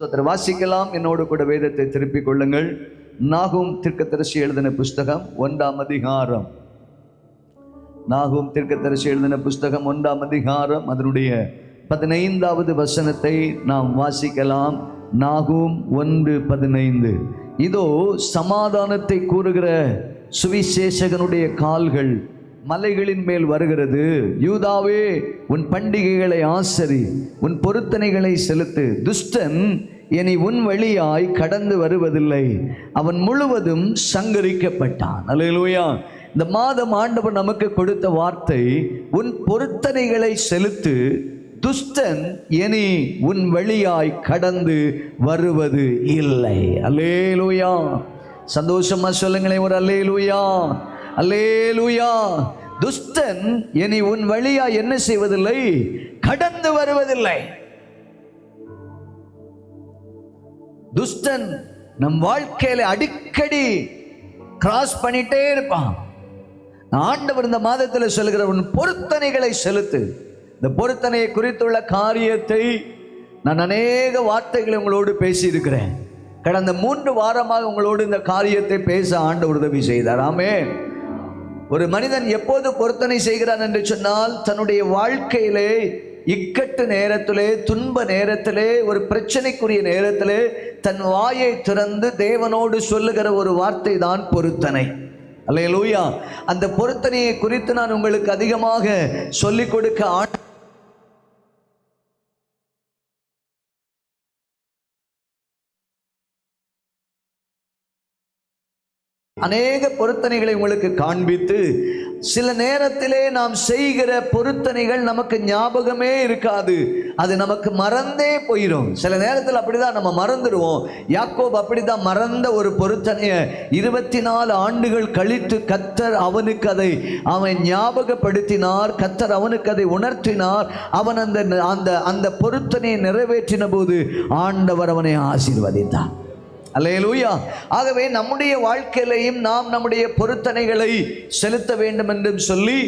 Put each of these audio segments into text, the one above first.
வாசிக்கலாம். என்னோடு கூட வேதத்தை திருப்பிக் கொள்ளுங்கள். நாகூம் தீர்க்கதரிசி எழுதின புஸ்தகம் 1ஆம் அதிகாரம். நாகூம் தீர்க்கதரிசி எழுதின புஸ்தகம் 1ஆம் அதிகாரம் அதனுடைய 15வது வசனத்தை நாம் வாசிக்கலாம். நாகூம் 1:15. இதோ சமாதானத்தை கூறுகிற சுவிசேஷகனுடைய கால்கள் மலைகளின் மேல் வருகிறது. யூதாவே, உன் பண்டிகைகளை ஆசரி, உன் பொருத்தனைகளை செலுத்து. துஷ்டன் இனி உன் வழியாய் கடந்து வருவதில்லை, அவன் முழுவதும் சங்கரிக்கப்பட்டான். அல்லேலூயா. இந்த மாதம் ஆண்டவர் நமக்கு கொடுத்த வார்த்தை, உன் பொருத்தனைகளை செலுத்து, துஷ்டன் இனி உன் வழியாய் கடந்து வருவது இல்லை. அல்லேலூயா. சந்தோஷமா சொல்லுங்களேன் ஒரு அல்லேலூயா. அல்லேலூயா. துஷ்டன் இனி உன் வழியா என்ன செய்வதில்லை? கடந்து வருவதில்லை. துஷ்டன் நம் வாழ்க்கையில அடிக்கடி கிராஸ் பண்ணிட்டே இருப்பான். ஆண்டவர் இந்த மாதத்தில் சொல்லுகிற, உன் பொருத்தனைகளை செலுத்து. இந்த பொருத்தனையை குறித்துள்ள காரியத்தை நான் அநேக வார்த்தைகளை உங்களோடு பேசி இருக்கிறேன். கடந்த 3 வாரமாக உங்களோடு இந்த காரியத்தை பேச ஆண்டவர் உதவி செய்தார். ஆமென். ஒரு மனிதன் எப்போது பொருத்தனை செய்கிறான் என்று சொன்னால், தன்னுடைய வாழ்க்கையிலே இக்கட்டு நேரத்திலே, துன்ப நேரத்திலே, ஒரு பிரச்சனைக்குரிய நேரத்திலே தன் வாயை திறந்து தேவனோடு சொல்லுகிற ஒரு வார்த்தை தான் பொருத்தனை. அல்லேலூயா. அந்த பொருத்தனையை குறித்து நான் உங்களுக்கு அதிகமாக சொல்லிக் கொடுக்க அநேக பொருத்தனைகளை உங்களுக்கு காண்பித்து, சில நேரத்திலே நாம் செய்கிற பொருத்தனைகள் நமக்கு ஞாபகமே இருக்காது. அது நமக்கு மறந்தே போயிடும். சில நேரத்தில் அப்படிதான் நம்ம மறந்துடுவோம். யாக்கோபு அப்படிதான் மறந்த ஒரு பொருத்தனையை 24 ஆண்டுகள் கழித்து கர்த்தர் அவனுக்கு அதை அவன் ஞாபகப்படுத்தினார். கர்த்தர் அவனுக்கு அதை உணர்த்தினார். அவன் அந்த பொருத்தனையை நிறைவேற்றின போது ஆண்டவர் அவனை ஆசீர்வதித்தார். அல்லேலூயா. ஆகவே நம்முடைய வாழ்க்கையிலையும் நாம் நம்முடைய பொருத்தனைகளை செலுத்த வேண்டும் என்றும் சொல்லி,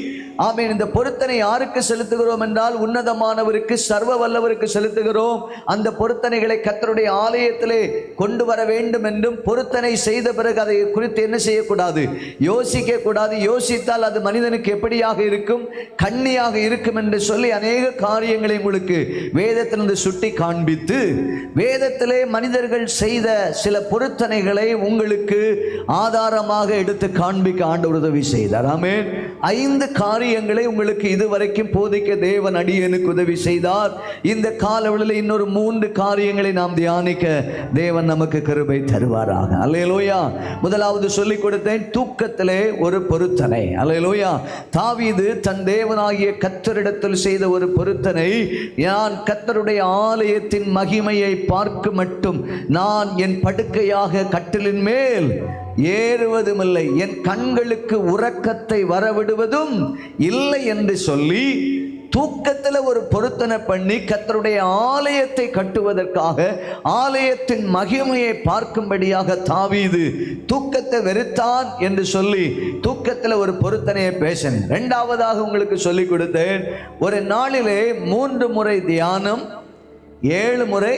ஆமென். இந்த பொருத்தனை யாருக்கு செலுத்துகிறோம் என்றால், உன்னதமானவருக்கு, சர்வ வல்லவருக்கு செலுத்துகிறோம். அந்த பொருத்தனைகளை கர்த்தருடைய ஆலயத்திலே கொண்டு வர வேண்டும் என்றும், பொருத்தனை செய்த பிறகு அதை குறித்து என்ன செய்யக்கூடாது? யோசிக்க கூடாது. யோசித்தால் அது மனிதனுக்கு எப்படியாக இருக்கும்? கண்ணியாக இருக்கும் என்று சொல்லி அநேக காரியங்களை உங்களுக்கு வேதத்திலிருந்து சுட்டி காண்பித்து, வேதத்திலே மனிதர்கள் செய்த சில பொருத்தனைகளை உங்களுக்கு ஆதாரமாக எடுத்து காண்பிக்க ஆண்டவர் உதவி செய்தார். ஆமென். 5 காரியங்களை உங்களுக்கு இதுவரைக்கும் போதிக்க தேவன் அடியனுக்கு உதவி செய்தார். இந்த காலவெளியில் இன்னொரு 3 காரியங்களை நாம் தியானிக்க தேவன் நமக்கு கிருபை தருவாராக. அல்லேலூயா. முதலாவது சொல்லிக் கொடுத்தேன், தூக்கத்திலே ஒரு பொருத்தனை. அல்லேலூயா. தாவீது தன் தேவனாகிய கர்த்தரிடத்தில் செய்த ஒரு பொருத்தனை, நான் கர்த்தருடைய ஆலயத்தின் மகிமையை பார்க்க மட்டும் நான் என் படுக்கையாக கட்டிலின் மேல் ஏறுவதுமில்லை, என் கண்களுக்கு உறக்கத்தை வரவிடுவதும் இல்லை என்று சொல்லி, தூக்கத்தில் ஒரு பொருத்தனை பண்ணி கர்த்தருடைய ஆலயத்தை கட்டுவதற்காக, ஆலயத்தின் மகிமையை பார்க்கும்படியாக தாவீது தூக்கத்தை வெறுத்தான் என்று சொல்லி தூக்கத்தில் ஒரு பொருத்தனையை பேசினேன். 2ஆவதாக உங்களுக்கு சொல்லிக் கொடுத்தேன், ஒரு நாளிலே 3 முறை தியானம், 7 முறை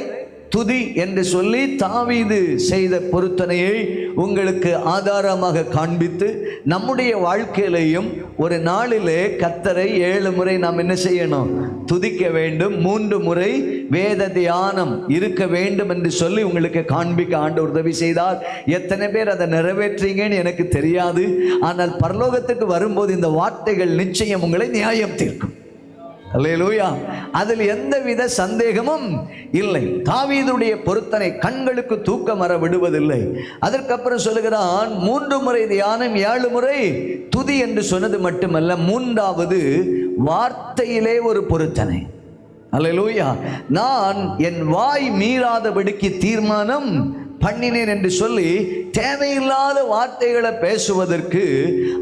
துதி என்று சொல்லி தாவீது செய்த பொருத்தனையை உங்களுக்கு ஆதாரமாக காண்பித்து, நம்முடைய வாழ்க்கையிலையும் ஒரு நாளிலே கர்த்தரை 7 முறை நாம் என்ன செய்யணும்? துதிக்க வேண்டும். 3 முறை வேத தியானம் இருக்க வேண்டும் என்று சொல்லி உங்களுக்கு காண்பிக்க ஆண்டவர் உதவி செய்தார். எத்தனை பேர் அதை நிறைவேற்றீங்கன்னு எனக்கு தெரியாது. ஆனால் பரலோகத்துக்கு வரும்போது இந்த வார்த்தைகள் நிச்சயம் உங்களை நியாயம் தீர்க்கும். அல்லேலூயா. அதில் எந்தவித சந்தேகமும் இல்லை. தாவீதுடைய பொருத்தனை கண்களுக்கு தூக்கம் வர விடுவதில்லை. அதற்கப்புறம் சொல்லுகிறான், 3 முறை தியானம், 7 முறை துதி என்று சொன்னது மட்டுமல்ல, 3வது வார்த்தையிலே ஒரு பொருத்தனை. அல்லேலூயா. நான் என் வாய் மீறாதபடிக்கு தீர்மானம் பண்ணினேன் என்று சொல்லி, தேவையில்லாத வார்த்தைகளை பேசுவதற்கு,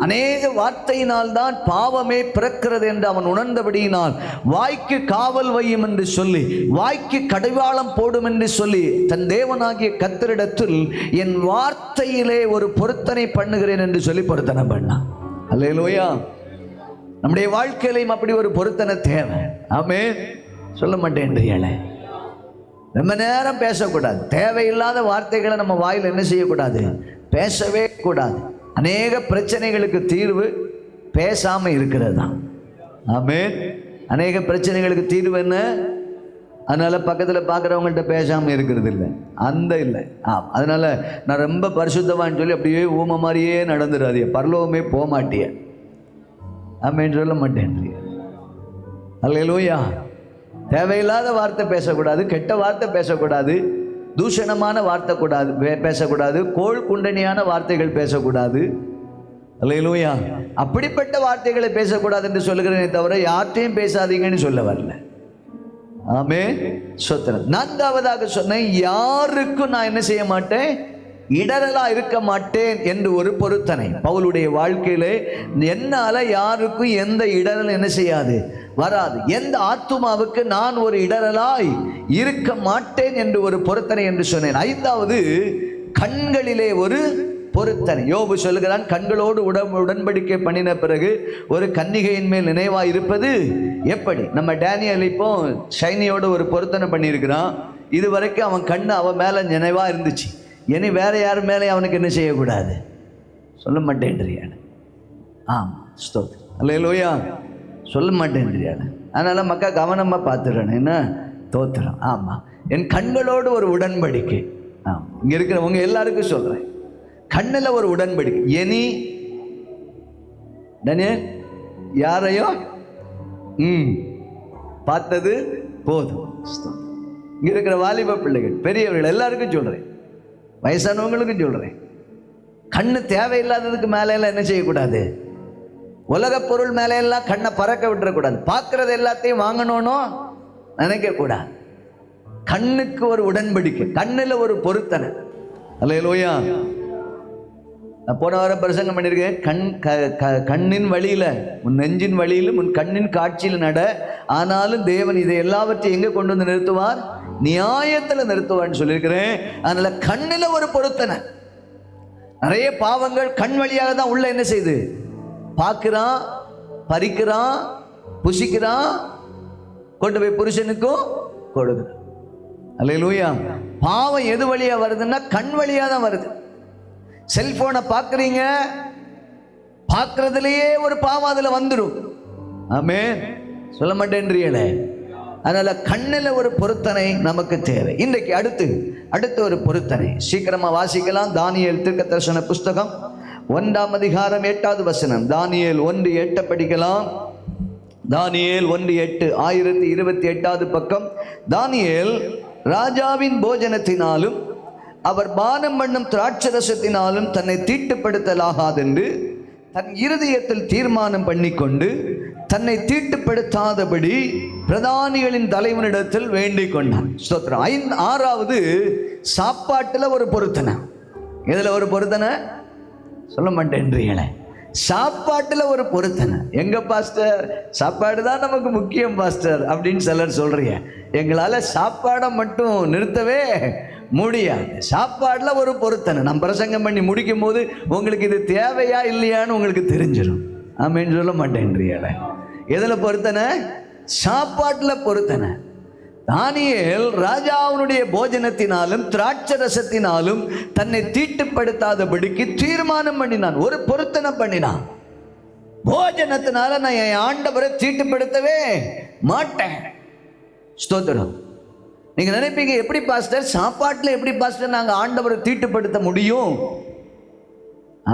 அநேக வார்த்தையினால் தான் பாவமே பிறக்கிறது என்று அவன் உணர்ந்தபடியினால், வாய்க்கு காவல் வையும் என்று சொல்லி, வாய்க்கு கடிவாளம் போடும் என்று சொல்லி, தன் தேவனாகிய கர்த்தரிடத்தில் என் வார்த்தையிலே ஒரு பொருத்தனை பண்ணுகிறேன் என்று சொல்லி பொருத்தனை பண்ணான். அல்லேலூயா. நம்முடைய வாழ்க்கையிலையும் அப்படி ஒரு பொருத்தனை தேவை. ஆமென். சொல்ல மாட்டேன். ரொம்ப நேரம் பேசக்கூடாது. தேவையில்லாத வார்த்தைகளை நம்ம வாயில் என்ன செய்யக்கூடாது, பேசவே கூடாது. அநேக பிரச்சனைகளுக்கு தீர்வு பேசாமல் இருக்கிறது தான். ஆமென். அநேக பிரச்சனைகளுக்கு தீர்வு என்ன? அதனால பக்கத்தில் பார்க்குறவங்கள்ட்ட பேசாமல் இருக்கிறது இல்லை, அந்த இல்லை. அதனால நான் ரொம்ப பரிசுத்தவான்னு சொல்லி அப்படியே ஊமை மாதிரியே நடந்துடாதே, பரலோகமே போக மாட்டிய. ஆமென் சொல்ல மாட்டேன். அல்லேலூயா. தேவையில்லாத வார்த்தை பேசக்கூடாது, கெட்ட வார்த்தை பேசக்கூடாது, தூஷணமான வார்த்தை கூடாது பேசக்கூடாது, கோள் குண்டனியான வார்த்தைகள் பேசக்கூடாது. அல்லேலூயா. அப்படிப்பட்ட வார்த்தைகளை பேசக்கூடாது என்று சொல்லுகிறேனே தவிர யார்ட்டையும் பேசாதீங்கன்னு சொல்ல வரல. ஆமென். ஸ்தோத்திரம். நான்காவதாக சொன்னேன், யாருக்கும் நான் என்ன செய்ய மாட்டேன், இடரலா இருக்க மாட்டேன் என்று ஒரு பொருத்தனை. பவுலுடைய வாழ்க்கையிலே என்னால யாருக்கும் எந்த இடரல் என்ன செய்யாது, வராது. எந்த ஆத்துமாவுக்கு நான் ஒரு இடரலாய் இருக்க மாட்டேன் என்று ஒரு பொருத்தனை என்று சொன்னேன். ஐந்தாவது, கண்களிலே ஒரு பொருத்தனை. யோபு சொல்லுகிறான், கண்களோடு உடன்படிக்கை பண்ணின பிறகு ஒரு கன்னிகையின் மேல் நினைவாய் இருப்பது எப்படி? நம்ம டேனியல் இப்போ ஷைனியோட ஒரு பொருத்தனை பண்ணியிருக்கிறான். இது வரைக்கும் அவன் கண்ணு அவன் மேலே நினைவா இருந்துச்சு. இனி வேற யார் மேலே அவனுக்கு என்ன செய்யக்கூடாது, சொல்ல மாட்டேன்றியான. ஸ்தோத்திரம். அல்லேலூயா. சொல்ல மாட்டேன்றியான. அதனால மக்கா கவனமாக பார்த்துடுறேன். என்ன தோத்திரம். என் கண்களோடு ஒரு உடன்படிக்கை. இங்கே இருக்கிறவங்க எல்லாருக்கும் சொல்கிறேன், கண்ணில் ஒரு உடன்படிக்கை. இனி டேனியல் யாரையும் பார்த்தது போதும். இங்கே இருக்கிற வாலிப பிள்ளைகள், பெரியவர்கள் எல்லாருக்கும் சொல்கிறேன், வயசானவங்களுக்கும் சொல்கிறேன், கண்ணு தேவையில்லாததுக்கு மேலையெல்லாம் என்ன செய்யக்கூடாது, உலக பொருள் மேலையெல்லாம் கண்ணை பறக்க விட்டுறக்கூடாது. பார்க்கறது எல்லாத்தையும் வாங்கணும்னு நினைக்கக்கூடாது. கண்ணுக்கு ஒரு உடன்படிக்கை, கண்ணில் ஒரு பொருத்தனை. அல்லேலூயா. நான் போன வாரம் பிரசங்கம் பண்ணியிருக்கேன். கண்ணின் வழியில், உன் நெஞ்சின் வழியில், உன் கண்ணின் காட்சியில் நட, ஆனாலும் தேவன் இதை எல்லாவற்றையும் எங்கே கொண்டு வந்து நிறுத்துவார், நியாயத்தில் நிறுத்துவார்னு சொல்லியிருக்கிறேன். அதனால கண்ணில் ஒரு பொருத்தனை. நிறைய பாவங்கள் கண் வழியாக தான் உள்ள என்ன செய்யுது, பார்க்கிறான், பறிக்கிறான், புசிக்கிறான், கொண்டு போய் புருஷனுக்கும் கொடுக்குறான். அல்லேலூயா. பாவம் எது வழியா வருதுன்னா கண் வழியா தான் வருது. செல்போனை பார்க்குறீங்க, பார்க்கறதுலயே ஒரு பாவம் அதில் வந்துடும். ஆமென். சொல்ல மாட்டேன்றீங்களே. அதனால கண்ணில் ஒரு பொருத்தனை நமக்கு தேவை. இன்றைக்கு அடுத்து ஒரு பொருத்தனை சீக்கிரமா வாசிக்கலாம். தானியேல் தீர்க்கதரிசன புஸ்தகம் 1ஆம் அதிகாரம் 8வது வசனம். தானியேல் 1:8 படிக்கலாம். தானியேல் 1:8, 1028வது பக்கம். தானியேல் ராஜாவின் போஜனத்தினாலும் அவர் பானம் பண்ணும் திராட்சரசத்தினாலும் தன்னை தீட்டுப்படுத்தலாகாதென்று தன் இருதயத்தில் தீர்மானம் பண்ணிக்கொண்டு தன்னை தீட்டுப்படுத்தாதபடி பிரதானிகளின் தலைவனிடத்தில் வேண்டிக் கொண்டான். ஸ்தோத்திரம். 6வது, சாப்பாட்டில் ஒரு பொருத்தனை. எதில் ஒரு பொருத்தனை? சொல்ல மாட்டேன்றீங்களே. சாப்பாட்டில் ஒரு பொருத்தனை. எங்க பாஸ்டர், சாப்பாடு தான் நமக்கு முக்கியம் பாஸ்டர் அப்படின்னு சிலர் சொல்றீங்க. எங்களால் சாப்பாடை மட்டும் நிறுத்தவே முடியாது. சாப்பாடில் ஒரு பொருத்தனை. நான் பிரசங்கம் பண்ணி முடிக்கும் போது உங்களுக்கு இது தேவையா இல்லையான்னு உங்களுக்கு தெரிஞ்சிடும். ஆமென் சொல்ல மாட்டேன்றீங்களே. எதில் பொருத்தனை? சாப்பாட்டில் பொருத்தனை. தானியேல் ராஜாவுடைய போஜனத்தினாலும் திராட்சரசத்தினாலும் தன்னை தீட்டுப்படுத்தாதபடிக்கு தீர்மானம் பண்ணினான், ஒரு பொருத்தனை பண்ணினான். போஜனத்தினால நான் என் ஆண்டவரை தீட்டுப்படுத்தவே மாட்டேன். ஸ்தோத்திரம். நீங்க நினைப்பீங்க, எப்படி பாஸ்டர், சாப்பாட்டில் எப்படி பாஸ்டர் நாங்கள் ஆண்டவரை தீட்டுப்படுத்த முடியும்?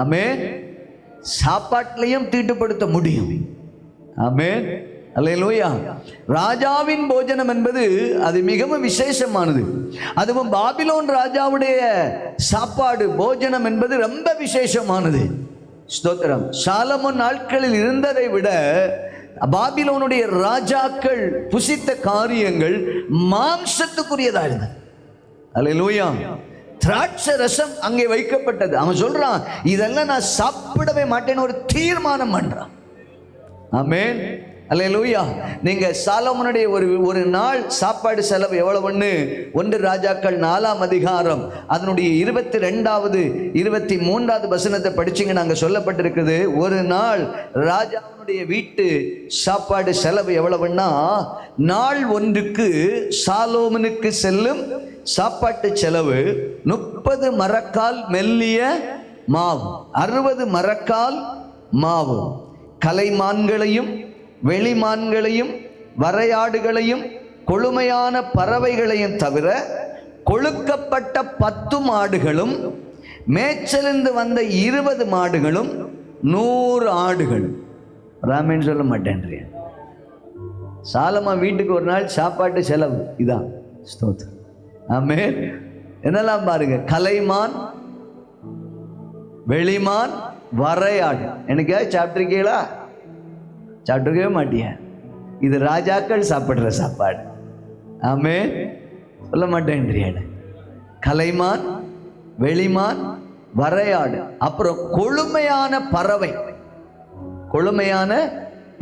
ஆமென். சாப்பாட்டிலையும் தீட்டுப்படுத்த முடியும். ஆமென். அல்லேலூயா. ராஜாவின் போஜனம் என்பது அது மிகவும் விசேஷமானது. அதுவும் பாபிலோன் ராஜாவுடைய சாப்பாடு போஜனம் என்பது ரொம்ப விசேஷமானது. ஸ்தோத்திரம். சாலமோன் நாட்களில் இருந்ததை விட பாபிலோனுடைய ராஜாக்கள் புசித்த காரியங்கள் மாம்சத்துக்குரியதா இருந்தது. அல்லேலூயா. திராட்சை ரசம் அங்கே வைக்கப்பட்டது. அவன் சொல்றான், இதெல்லாம் நான் சாப்பிடவே மாட்டேன்னு ஒரு தீர்மானம் பண்றான். ஆமென். அல்லேலூயா. நீங்க சாலமோனுடைய ஒரு நாள் சாப்பாடு செலவு எவ்வளவுன்னு 1 ராஜாக்கள் 4ஆம் அதிகாரம் அதனுடைய 22வது 23வது வசனத்தை படிச்சீங்கன்னா அங்க சொல்லப்பட்டிருக்குது. ஒரு நாள் ராஜாவுடைய வீட்டு சாப்பாடு செலவு எவ்வளவுன்னா, நாள் ஒன்றுக்கு சாலோமனுக்கு செல்லும் சாப்பாட்டு செலவு 30 மரக்கால் மெல்லிய மாவு, 60 மரக்கால் மாவு, கலைமான்களையும் வெளிமான்களையும் வரையாடுகளையும் கொழுமையான பறவைகளையும் தவிர கொழுக்கப்பட்ட 10 மாடுகளும் மேய்ச்சலிருந்து வந்த 20 மாடுகளும் 100 ஆடுகள். ராமேன் சொல்ல மாட்டேன்றேன். சாலமோன் வீட்டுக்கு ஒரு நாள் சாப்பாட்டு செலவு இதான். ஸ்தோத்திரம். ஆமென். என்னெல்லாம் பாருங்க, கலைமான், வெளிமான், வரையாடு. எனக்கு சாப்பிட்டுருக்கீங்களா? சாப்பிட்டுருக்கவே மாட்டிய. இது ராஜாக்கள் சாப்பிடுற சாப்பாடு. ஆமென். சொல்ல மாட்டேன்றிய. கலைமான், வெளிமான், வரையாடு, அப்புறம் கொழுமையான பறவை. கொழுமையான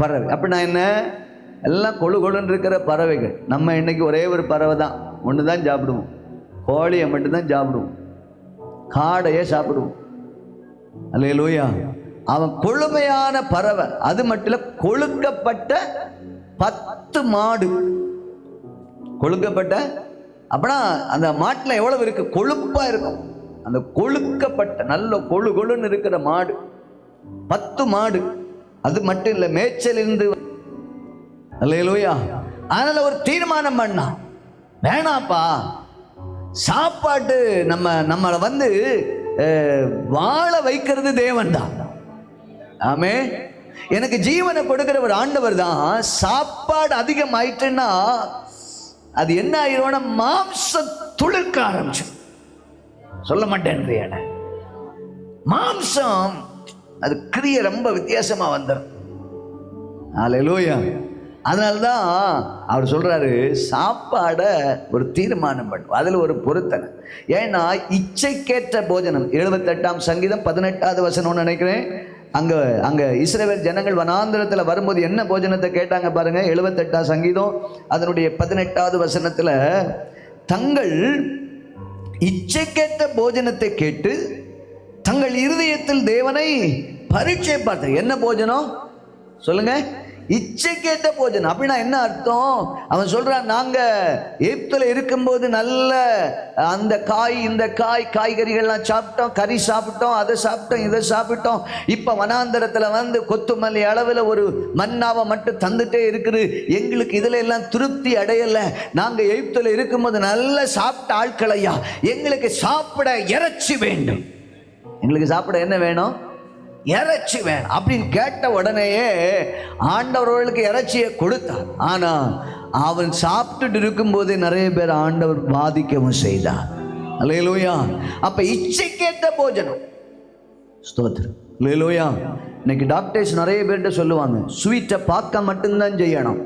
பறவை அப்படின்னா என்ன? எல்லாம் கொழு கொழுன்னு இருக்கிற பறவைகள். நம்ம இன்னைக்கு ஒரே ஒரு பறவை தான், ஒன்று தான் சாப்பிடுவோம். கோழியை மட்டும்தான் சாப்பிடுவோம், காடையை சாப்பிடுவோம். அல்லேலூயா. அவன் கொழுமையான பறவை. அது மட்டும் இல்ல, கொழுக்கப்பட்ட 10 மாடு. கொழுக்கப்பட்ட அப்படின்னா அந்த மாட்டில் எவ்வளவு இருக்கு? கொழுப்பா இருக்கும். அந்த கொழுக்கப்பட்ட நல்ல கொழு கொழுன்னு இருக்கிற மாடு 10 மாடு. அது மட்டும் இல்ல, மேய்ச்சல் இருந்து. அல்லேலூயா. அதனால ஒரு தீர்மானம் பண்ணா, வேணாப்பா சாப்பாட்டு நம்மளை வாழ வைக்கிறது தேவன் தான். ஆமே. எனக்கு ஜீவனை கொடுக்கிற ஒரு ஆண்டவர் தான். சாப்பாடு அதிகம் ஆயிட்டுன்னா அது என்ன ஆயிடும்னா மாம்சம் துளிர்க்க ஆரம்பிச்சு. சொல்ல மாட்டேன். மாம்சம் அது கிரிய ரொம்ப வித்தியாசமா வந்துடும். அல்லேலூயா. அதனால்தான் அவர் சொல்றாரு, சாப்பாட ஒரு தீர்மானம் பண்ணும், அதுல ஒரு பொருத்தனை. ஏன்னா இச்சைக்கேற்ற போஜனம். 78ஆம் சங்கீதம் 18வது வசனம் நினைக்கிறேன். அங்க இஸ்ரவேல் ஜனங்கள் வனாந்திரத்தில் வரும்போது என்ன போஜனத்தை கேட்டாங்க பாருங்க. 78ஆம் சங்கீதம் அதனுடைய 18வது வசனத்துல, தங்கள் இச்சைக்கேற்ற போஜனத்தை கேட்டு தங்கள் இருதயத்தில் தேவனை பரீட்சை பார்த்த. என்ன போஜனம் சொல்லுங்க? இச்சைக்கேற்ற போஜனம். அப்படின்னா என்ன அர்த்தம்? அவன் சொல்றான், நாங்க எகிப்துல இருக்கும்போது நல்ல அந்த காய் இந்த காய்கறிகள்லாம் சாப்பிட்டோம், கறி சாப்பிட்டோம், அதை சாப்பிட்டோம், இதை சாப்பிட்டோம். இப்ப வனாந்தரத்துல கொத்துமல்லி அளவில் ஒரு மன்னாவை மட்டும் தந்துட்டே இருக்குது. எங்களுக்கு இதுல எல்லாம் திருப்தி அடையல. நாங்க எகிப்துல இருக்கும்போது நல்ல சாப்பிட்ட ஆட்களையா, எங்களுக்கு சாப்பிட இறைச்சி வேண்டும். எங்களுக்கு சாப்பிட என்ன வேணும்? இறைச்சி வேணும் அப்படின்னு கேட்ட உடனேயே ஆண்டவர்களுக்கு இறைச்சியை கொடுத்தார். ஆனா அவன் சாப்பிட்டுட்டு இருக்கும்போது நிறைய பேர் ஆண்டவர் வாதிக்கவும் செய்தார். அல்லேலூயா. அப்ப இச்சைக்கேற்ற போஜனம். ஸ்தோத்திரம். அல்லேலூயா. இன்னைக்கு டாக்டர்ஸ் நிறைய பேர்கிட்ட சொல்லுவாங்க, ஸ்வீட்டை பார்க்க மட்டும்தான் செய்யணும்.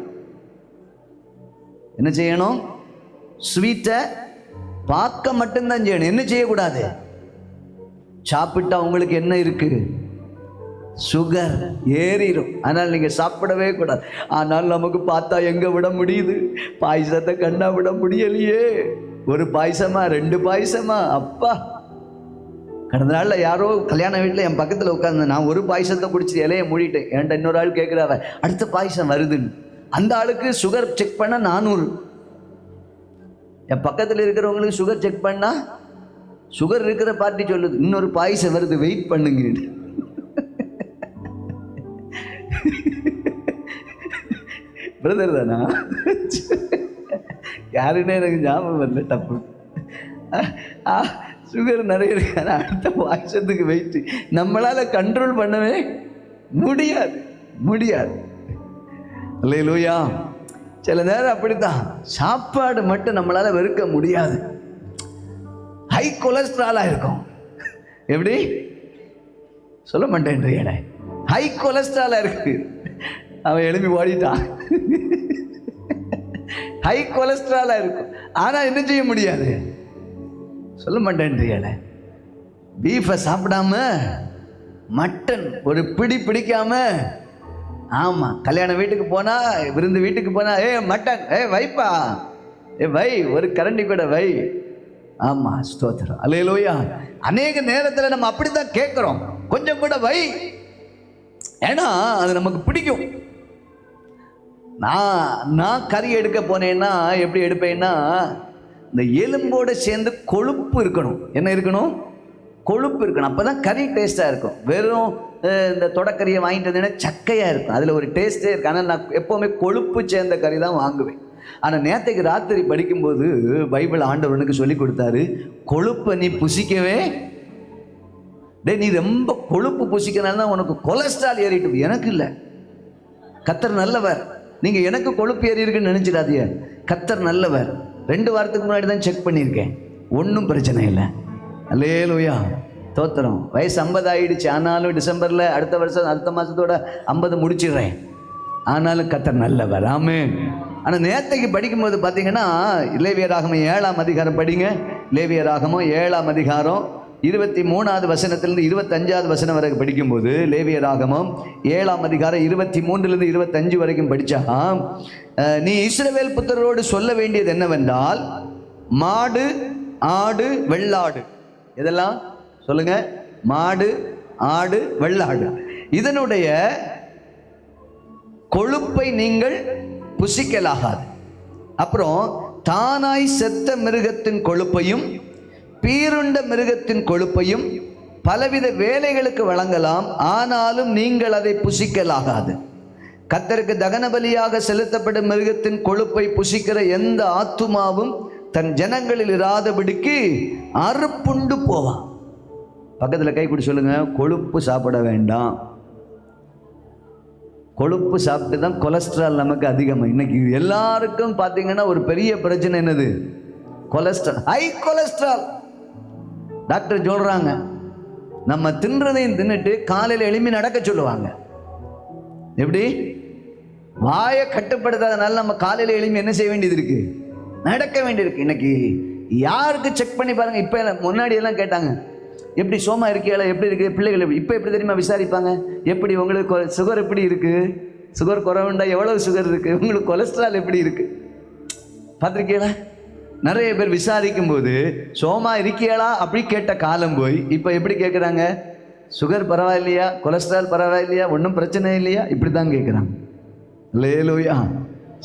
என்ன செய்யணும்? ஸ்வீட்டை பார்க்க மட்டும்தான் செய்யணும். என்ன செய்யக்கூடாது? சாப்பிட்டா உங்களுக்கு என்ன இருக்கு? சுகர் ஏறிடும். ஆனால் நீங்க சாப்பிடவே கூடாது. ஆனால் நமக்கு பார்த்தா எங்க விட முடியுது? பாயசத்தை கண்டா விட முடியலையே. ஒரு பாயசமா 2 பாயசமா? அப்பா, கடந்த நாள்ல யாரோ கல்யாண வீட்டில் என் பக்கத்தில் உட்காந்து நான் ஒரு பாயசத்தை குடிச்சு இலையை மூடிட்டேன். என்கிட்ட இன்னொரு ஆள் கேட்குறாவ, அடுத்த பாயசம் வருதுன்னு. அந்த ஆளுக்கு சுகர் செக் பண்ண 400. என் பக்கத்தில் இருக்கிறவங்களுக்கு சுகர் செக் பண்ணா, சுகர் இருக்கிற பார்ட்டி சொல்லுது, இன்னொரு பாயசம் வருது, வெயிட் பண்ணுங்க. பிரதர் தானா? யாருன்னே எனக்கு ஞாபகம் வரல. டப்பு சுகர் நிறைய இருக்கு, அடுத்த பாயசத்துக்கு வெயிட். நம்மளால கண்ட்ரோல் பண்ணவே முடியாது. அல்லேலூயா. சில நேரம் அப்படித்தான், சாப்பாடு மட்டும் நம்மளால வெறுக்க முடியாது. ஹை கொலஸ்ட்ராலா இருக்கும். எப்படி சொல்ல மாட்டேன்? ஹை கொலஸ்ட்ராலா இருக்கு. அவன் எழுப்பி ஓடிட்டான். ஹை கொலஸ்ட்ராலா இருக்கும். ஆனா என்ன செய்ய முடியாது? சொல்ல மாட்டேன். பீஃபை சாப்பிடாம, மட்டன் ஒரு பிடிக்காம ஆமாம், கல்யாண வீட்டுக்கு போனால், விருந்து வீட்டுக்கு போனால், மட்டன், வைப்பா, வை, ஒரு கரண்டி கூட வை. ஆமாம், ஸ்தோத்திரம், அல்லேலூயா. அநேக நேரத்தில் நம்ம அப்படி தான் கேட்குறோம், கொஞ்சம் கூட வை, ஏன்னா அது நமக்கு பிடிக்கும். நான் கறி எடுக்க போனேன்னா எப்படி எடுப்பேன்னா, இந்த எலும்போடு சேர்ந்து கொழுப்பு இருக்கணும். என்ன இருக்கணும்? கொழுப்பு இருக்கணும். அப்போ தான் கறி டேஸ்ட்டாக இருக்கும். வெறும் இந்த தொடக்கறியை வாங்கிட்டு வந்தீங்கன்னா சக்கையாக இருக்கும், அதில் ஒரு டேஸ்ட்டே இருக்குது. ஆனால் நான் எப்போவுமே கொழுப்பு சேர்ந்த கறி தான் வாங்குவேன். ஆனால் நேற்றுக்கு ராத்திரி படிக்கும்போது பைபிள் ஆண்டவனுக்கு சொல்லி கொடுத்தாரு, கொழுப்பை நீ புசிக்கவே, நீ ரொம்ப கொழுப்பு புசிக்கிறனால தான் உனக்கு கொலஸ்ட்ரால் ஏறிட்டு. எனக்கு இல்லை, கர்த்தர் நல்லவர். நீங்கள் எனக்கு கொழுப்பு ஏறி இருக்குன்னு நினச்சிடாதீங்க, கர்த்தர் நல்லவர். 2 வாரத்துக்கு முன்னாடி தான் செக் பண்ணியிருக்கேன், ஒன்றும் பிரச்சனை இல்லை. அல்லேலூயா, தோத்திரம். வயசு 50 ஆகிடுச்சு, ஆனாலும் டிசம்பரில் அடுத்த வருஷம் அடுத்த மாதத்தோட 50 முடிச்சிடுறேன். ஆனாலும் கர்த்தர் நல்லவர். ஆமென். ஆனால் நேற்றைக்கு படிக்கும்போது பார்த்தீங்கன்னா, லேவியராகமம் 7ஆம் அதிகாரம் படிங்க. லேவியராகமம் 7ஆம் அதிகாரம் 23வது வசனத்திலிருந்து 25வது வசனம் வரைக்கும் படிக்கும்போது, லேவியராகமம் 7ஆம் அதிகாரம் 23லிருந்து 25 வரைக்கும் படித்தா, நீ இஸ்ரவேல் புத்திரரோடு சொல்ல வேண்டியது என்னவென்றால், மாடு, ஆடு, வெள்ளாடு, இதெல்லாம் சொல்லுங்க. மாடு, ஆடு, வெள்ளாடு, இதனுடைய கொழுப்பை நீங்கள் புசிக்கலாகாது. அப்புறம் தானாய் செத்த மிருகத்தின் கொழுப்பையும் பீருண்ட மிருகத்தின் கொழுப்பையும் பலவித வேலைகளுக்கு வழங்கலாம், ஆனாலும் நீங்கள் அதை புசிக்கலாகாது. கர்த்தருக்கு தகன பலியாக செலுத்தப்படும் மிருகத்தின் கொழுப்பை புசிக்கிற எந்த ஆத்துமாவும் தன் ஜனங்களில் இராதபடிக்கு அறுப்புண்டு போவான். பக்கத்தில் கை கூடி சொல்லுங்க, கொழுப்பு சாப்பிட வேண்டாம். கொழுப்பு சாப்பிட்டு தான் கொலஸ்ட்ரால் நமக்கு அதிகமாக. இன்னைக்கு எல்லாருக்கும் பார்த்தீங்கன்னா ஒரு பெரிய பிரச்சனை என்னது? Cholesterol, high cholesterol. டாக்டர் சொல்றாங்க, நம்ம தின்றதையும் தின்னுட்டு காலையில் எழுப்பி நடக்க சொல்லுவாங்க. எப்படி? வாயை கட்டுப்படுத்தாதனால நம்ம காலையில் எழுப்பி என்ன செய்ய வேண்டியது இருக்கு? நடக்க வேண்டியிருக்கு. இன்னைக்கு யாருக்கு செக் பண்ணி பாருங்க. இப்போ முன்னாடி எல்லாம் கேட்டாங்க, எப்படி சோமா இருக்கியால, எப்படி இருக்கு பிள்ளைகள், இப்போ எப்படி தெரியுமா விசாரிப்பாங்க? எப்படி உங்களுக்கு சுகர் எப்படி இருக்கு? சுகர் குறைவுண்டா? எவ்வளவு சுகர் இருக்கு? உங்களுக்கு கொலஸ்ட்ரால் எப்படி இருக்கு? பார்த்துருக்கீங்களா? நிறைய பேர் விசாரிக்கும் போது சோமா இருக்கியாளா அப்படி கேட்ட காலம் போய் இப்போ எப்படி கேட்குறாங்க? சுகர் பரவாயில்லையா, கொலஸ்ட்ரால் பரவாயில்லையா, ஒன்றும் பிரச்சனை இல்லையா, இப்படி தான் கேட்குறாங்க. அல்லேலூயா,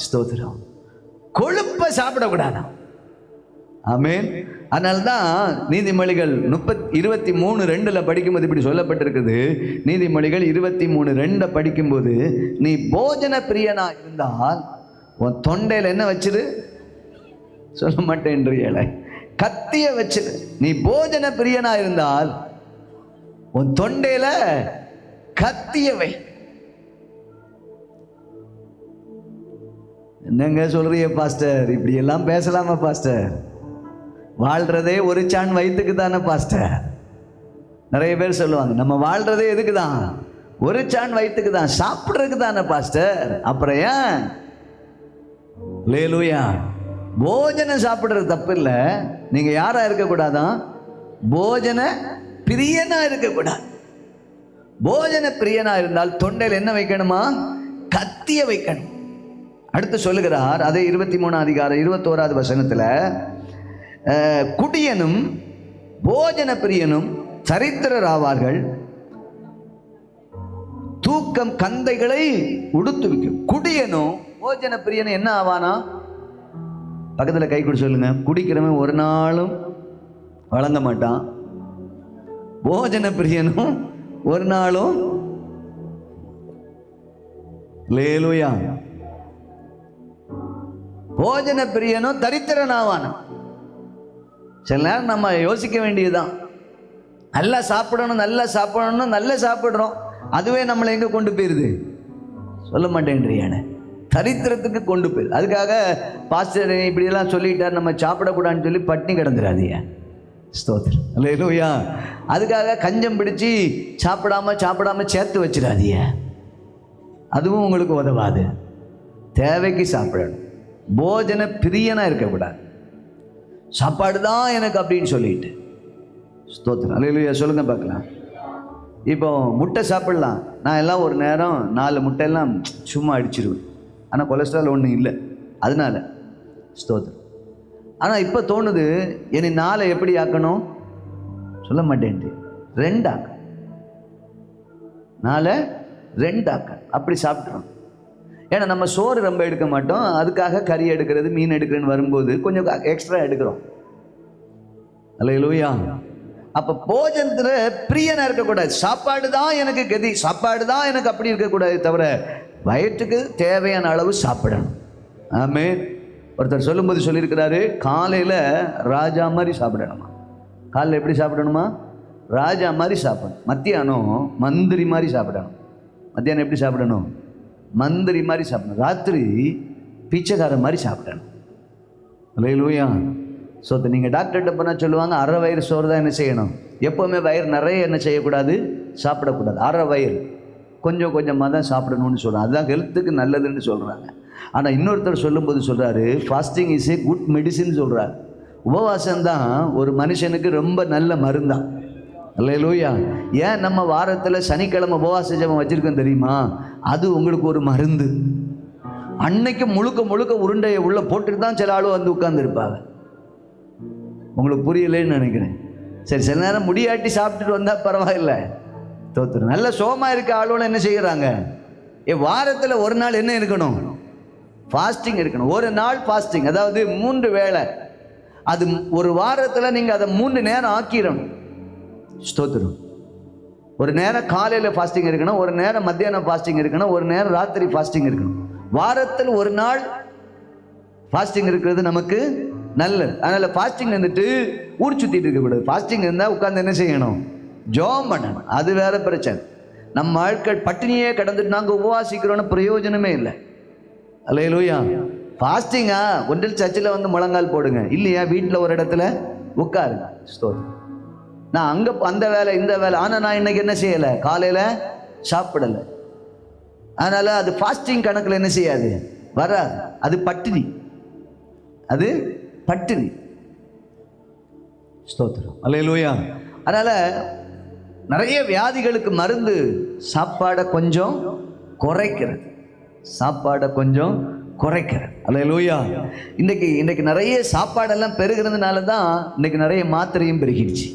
ஸ்தோத்திரம். கொழுப்பை சாப்பிடக்கூடாதான். ஆமென். அதனால்தான் நீதிமொழிகள் 23:2 படிக்கும்போது இப்படி சொல்லப்பட்டிருக்குது. நீதிமொழிகள் 23:2 படிக்கும்போது, நீ போஜன பிரியனா இருந்தால் உன் தொண்டையில் என்ன வச்சிரு? சொல்ல மாட்டேன்றீங்களே, கத்திய வச்சிரு. நீ போஜன பிரியனா இருந்தால் உன் தொண்டையில கத்தியவை. என்னங்க சொல்றீங்க பாஸ்டர்? இப்படி எல்லாம் பேசலாமா பாஸ்டர்? வாழ்றதே ஒரு சான் வயிற்றுக்கு தானே பாஸ்டர். நிறைய பேர் சொல்லுவாங்க, நம்ம வாழ்றதே எதுக்கு தான்? ஒரு சான் வயிற்றுக்கு தான், சாப்பிட்றதுக்கு தானே பாஸ்டர். அப்புறம் ஏன்? அல்லேலூயா. போஜனம் சாப்பிட்றது தப்பு இல்லை. நீங்க யாரா இருக்கக்கூடாதான்? போஜன பிரியனா இருக்கக்கூடாது. போஜன பிரியனா இருந்தால் தொண்டையில் என்ன வைக்கணுமா? கத்திய வைக்கணும். அடுத்து சொல்லுகிறார், அதே 23ஆம் அதிகாரம் 21வது வசனத்துல, குடியனும் போஜன பிரியனும் சரித்திரர் ஆவார்கள், தூக்கம் கந்தைகளை உடுத்துவிக்கும். குடியனும் போஜன பிரியனும் என்ன ஆவானா? பக்கத்தில் கை கொடு சொல்லுங்க. குடிக்கிறவன் ஒரு நாளும் வழங்க மாட்டான், போஜன பிரியனும் ஒரு நாளும். அல்லேலூயா. போஜன பிரியனும் தரித்திரனாவான. சில நேரம் நம்ம யோசிக்க வேண்டியதுதான், நல்லா சாப்பிடணும், நல்லா சாப்பிடணும், நல்லா சாப்பிட்றோம், அதுவே நம்மளை எங்க கொண்டு போயிருது? சொல்ல மாட்டேன்றியான தரித்திரத்துக்கு கொண்டு போயிரு. அதுக்காக பாஸ்டர் இப்படியெல்லாம் சொல்லிட்டார், நம்ம சாப்பிடக்கூடாதுன்னு சொல்லி பட்டினி கிடந்துடாதீங்க. ஸ்தோத்திரம், அல்லேலூயா. அதுக்காக கஞ்சம் பிடிச்சி சாப்பிடாம சேர்த்து வச்சிடாதீங்க, அதுவும் உங்களுக்கு உதவாது. தேவைக்கு சாப்பிடணும். போஜன பிரியனா இருக்கக்கூடாது. சாப்பாடு தான் எனக்கு அப்படின்னு சொல்லிட்டு. ஸ்தோத்திரம், அல்லேலூயா. சொல்லுங்க பார்க்கலாம். இப்போ முட்டை சாப்பிடலாம், நான் எல்லாம் ஒரு நேரம் 4 முட்டையெல்லாம் சும்மா அடிச்சிருவேன். ஆனால் கொலஸ்ட்ரால் ஒன்றும் இல்லை, அதனால ஸ்தோத்திரம். ஆனால் இப்போ தோணுது, என்னை 4 எப்படி ஆக்கணும் சொல்ல மாட்டேன்ட்டு 2 ஆக்க, 4 2 ஆக்க, அப்படி சாப்பிட்றோம். ஏன்னா நம்ம சோறு ரொம்ப எடுக்க மாட்டோம், அதுக்காக கறி எடுக்கிறது மீன் எடுக்கிறேன்னு வரும்போது கொஞ்சம் எக்ஸ்ட்ரா எடுக்கிறோம். அல்லேலூயா. அப்போ போஜனத்தில் பிரியனாக இருக்கக்கூடாது. சாப்பாடு தான் எனக்கு கதி, சாப்பாடு தான் எனக்கு அப்படி இருக்கக்கூடாது, தவிர வயிற்றுக்கு தேவையான அளவு சாப்பிடணும். ஆமென். ஒருத்தர் சொல்லும்போது சொல்லியிருக்கிறாரு, காலையில் ராஜா மாதிரி சாப்பிடணுமா. காலையில் எப்படி சாப்பிடணுமா? ராஜா மாதிரி சாப்பிடணும். மத்தியானம் மந்திரி மாதிரி சாப்பிடணும். மத்தியானம் எப்படி சாப்பிடணும்? மந்திரி மாதிரி சாப்பிடணும். ராத்திரி பிச்சைக்கார மாதிரி சாப்பிடணும். அல்லேலூயா. ஸோ நீங்கள் டாக்டர்கிட்ட போனால் சொல்லுவாங்க, அரை வயிறு சோறு தான் என்ன செய்யணும். எப்போவுமே வயிறு நிறைய என்ன செய்யக்கூடாது, சாப்பிடக்கூடாது. அரை வயிறு கொஞ்சம் கொஞ்சமாக தான் சாப்பிடணும்னு சொல்கிறாங்க. அதுதான் ஹெல்த்துக்கு நல்லதுன்னு சொல்கிறாங்க. ஆனால் இன்னொருத்தர் சொல்லும்போது சொல்கிறாரு, fasting is a good medicine சொல்கிறார். உபவாசம்தான் ஒரு மனுஷனுக்கு ரொம்ப நல்ல மருந்தான். அல்லேலூயா. ஏன் நம்ம வாரத்தில் சனிக்கிழமை உபவாச ஜெபம் வச்சுருக்கோம் தெரியுமா? அது உங்களுக்கு ஒரு மருந்து. அன்னைக்கு முழுக்க முழுக்க உருண்டையை உள்ளே போட்டுட்டு தான் சில ஆளும் வந்து உட்கார்ந்துருப்பாங்க. உங்களுக்கு புரியலைன்னு நினைக்கிறேன். சரி, சில நேரம் முடியாட்டி சாப்பிட்டுட்டு வந்தால் பரவாயில்லை, தோத்துரும். நல்ல சோமா இருக்க ஆளுகளை என்ன செய்கிறாங்க, வாரத்தில் ஒரு நாள் என்ன இருக்கணும், ஃபாஸ்டிங் இருக்கணும். ஒரு நாள் ஃபாஸ்டிங், அதாவது 3 வேளை. அது ஒரு வாரத்தில் நீங்கள் அதை 3 நேரம் ஆக்கிடணும். ஸ்தோத்திரம். ஒரு நேரம் காலையில் ஃபாஸ்டிங் இருக்கணும், ஒரு நேரம் மத்தியானம் ஃபாஸ்டிங் இருக்கணும், ஒரு நேரம் ராத்திரி ஃபாஸ்டிங் இருக்கணும். வாரத்தில் ஒரு நாள் ஃபாஸ்டிங் இருக்கிறது நமக்கு நல்லது. அதனால் ஃபாஸ்டிங் இருந்துட்டு ஊர் சுற்றிட்டு இருக்கக்கூடாது. ஃபாஸ்டிங் இருந்தால் உட்காந்து என்ன செய்யணும், ஜெபம் பண்ணணும். அது வேற பிரச்சனை. நம்ம ஆட்கள் பட்டினியே கடந்துட்டு நாங்கள் உபவாசிக்கிறோன்னு பிரயோஜனமே இல்லை. அல்லேலூயா. ஃபாஸ்டிங்கா ஒன்றில் சர்ச்சில் வந்து முழங்கால் போடுங்க, இல்லையா வீட்டில் ஒரு இடத்துல உட்காருங்க. ஸ்தோத்திரம். நான் அங்கே அந்த வேலை இந்த வேலை, ஆனால் நான் இன்னைக்கு என்ன செய்யலை, காலையில் சாப்பிடலை. அதனால் அது ஃபாஸ்டிங் கணக்கில் என்ன செய்யாது, வராது. அது பட்டினி, அது பட்டினி. ஸ்தோத்திரம். அல்லேலூயா. அதனால் நிறைய வியாதிகளுக்கு மருந்து சாப்பாடை கொஞ்சம் குறைக்கிறது, சாப்பாடை கொஞ்சம் குறைக்கிறது. அல்லேலூயா. இன்னைக்கு நிறைய சாப்பாடெல்லாம் பெருகிறதுனால தான் இன்னைக்கு நிறைய மாத்திரையும் பெருகிடுச்சு.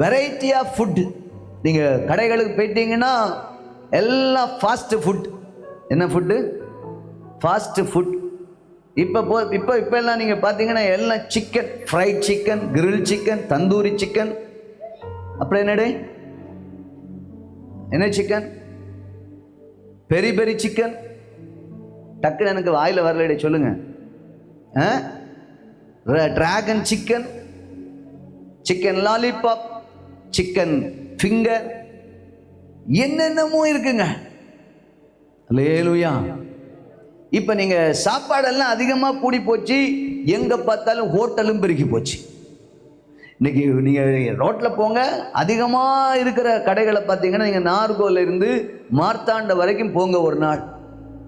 Variety of food. நீங்கள் கடைகளுக்கு போயிட்டீங்கன்னா எல்லாம் ஃபாஸ்ட் ஃபுட். என்ன ஃபுட்டு? Fast food. இப்போ எல்லாம் நீங்கள் பார்த்தீங்கன்னா எல்லாம் chicken, fried chicken, grill chicken, tandoori chicken, அப்புறம் என்ன சிக்கன், பெரி பெரி சிக்கன். டக்குன்னு எனக்கு வாயில் வரலடே, சொல்லுங்க. Dragon chicken, chicken lollipop, chicken finger, என்னென்னமோ இருக்குங்க. அல்லேலூயா. இப்போ நீங்கள் சாப்பாடெல்லாம் அதிகமாக கூடி போச்சு, எங்கே பார்த்தாலும் ஹோட்டலும் பெருகி போச்சு. இன்னைக்கு நீங்கள் ரோட்டில் போங்க, அதிகமாக இருக்கிற கடைகளை பார்த்தீங்கன்னா, நீங்கள் நார்கோவில் இருந்து மார்த்தாண்ட வரைக்கும் போங்க, ஒரு நாள்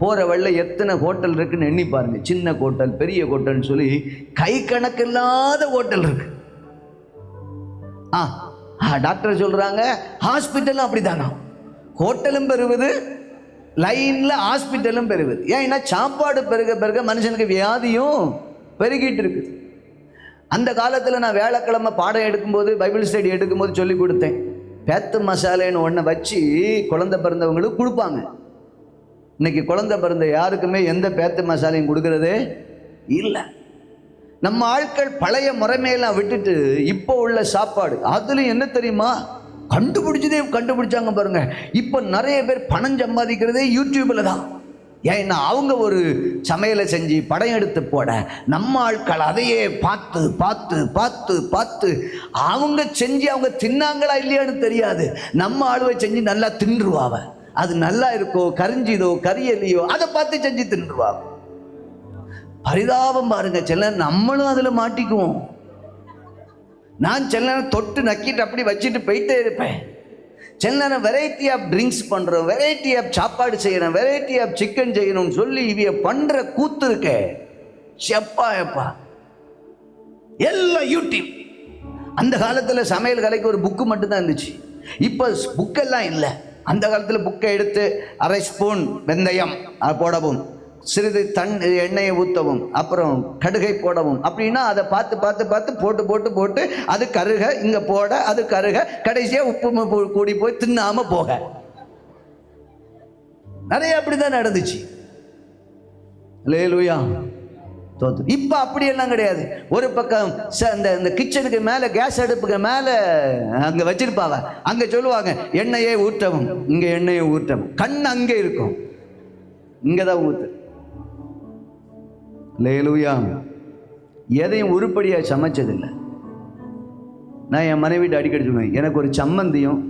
போகிற வழியில் எத்தனை ஹோட்டல் இருக்குன்னு எண்ணி பாருங்கள். சின்ன ஹோட்டல், பெரிய ஹோட்டல்னு சொல்லி கை கணக்கு இல்லாத ஹோட்டல் இருக்கு. டாக்டர் சொல்கிறாங்க, ஹாஸ்பிட்டலும் அப்படித்தானா, ஹோட்டலும் பெறுவது, லைனில் ஹாஸ்பிட்டலும் பெறுவது. ஏன்னா சாப்பாடு பெருக பெருக மனுஷனுக்கு வியாதியும் பெருகிட்டு இருக்குது. அந்த காலத்தில் நான் வேலைக்கிழமை பாடம் எடுக்கும்போது, பைபிள் ஸ்டடி எடுக்கும்போது சொல்லி கொடுத்தேன். பேத்து மசாலைன்னு ஒன்றை வச்சு குழந்தை பிறந்தவங்களுக்கு கொடுப்பாங்க. இன்னைக்கு குழந்தை பிறந்த யாருக்குமே எந்த பேத்து மசாலையும் கொடுக்கறதே இல்லை. நம்ம ஆட்கள் பழைய முறைமையெல்லாம் விட்டுட்டு இப்போ உள்ள சாப்பாடு, அதுலேயும் என்ன தெரியுமா, கண்டுபிடிச்சாங்க பாருங்க. இப்போ நிறைய பேர் பணம் சம்பாதிக்கிறதே யூடியூப்ல தான். ஏன்னா அவங்க ஒரு சமையலை செஞ்சு படம் எடுத்து போட, நம்ம ஆட்கள் அதையே பார்த்து பார்த்து பார்த்து பார்த்து அவங்க செஞ்சு அவங்க தின்னாங்களா இல்லையான்னு தெரியாது. நம்ம ஆளுவை செஞ்சு நல்லா தின்றுவாங்க. அது நல்லா இருக்கோ, கரிஞ்சிதோ கரியலையோ, அதை பார்த்து செஞ்சு தின்றுவாங்க. பரிதாபம் பாருங்க. சில நம்மளும் அதில் மாட்டிக்குவோம். நான் சில நேரம் தொட்டு நக்கிட்டு அப்படி வச்சுட்டு போயிட்டே இருப்பேன். சில நேரம் வெரைட்டி ஆஃப் ட்ரிங்க்ஸ் பண்ணுறோம், வெரைட்டி ஆஃப் சாப்பாடு செய்கிறோம், வெரைட்டி ஆஃப் சிக்கன் செய்யணும்னு சொல்லி இவைய பண்ணுற கூத்து இருக்கே, எப்பா எல்லாம் யூடியூப். அந்த காலத்தில் சமையல் கலைக்கு ஒரு புக்கு மட்டும்தான் இருந்துச்சு. இப்போ புக்கெல்லாம் இல்லை. அந்த காலத்தில் புக்கை எடுத்து அரை ஸ்பூன் வெந்தயம் போடவும், சிறிது எண்ணெயை ஊற்றவும், அப்புறம் கடுகை போடவும், அப்படின்னா அதை பார்த்து பார்த்து பார்த்து போட்டு போட்டு போட்டு அது கருக, இங்கே போட அது கருக, கடைசியாக உப்பு கூடி போய் தின்னாம போக நிறைய அப்படிதான் நடந்துச்சு. அல்லேலூயா. இப்ப அப்படியெல்லாம் கிடையாது. ஒரு பக்கம் இந்த கிச்சனுக்கு மேல, கேஸ் அடுப்புக்கு மேல அங்க வச்சிருப்பாங்க, அங்க சொல்லுவாங்க எண்ணெயை ஊற்றவும், இங்க எண்ணெயை ஊற்றவும். கண் அங்கே இருக்கும், இங்கதான் ஊத்து. அல்லேலூயா. எதையும் உருப்படியா சமைச்சதில்லை. நான் என் மனைவிட்டு அடிக்கடி சொல்லுவேன், எனக்கு ஒரு சம்மந்தியும்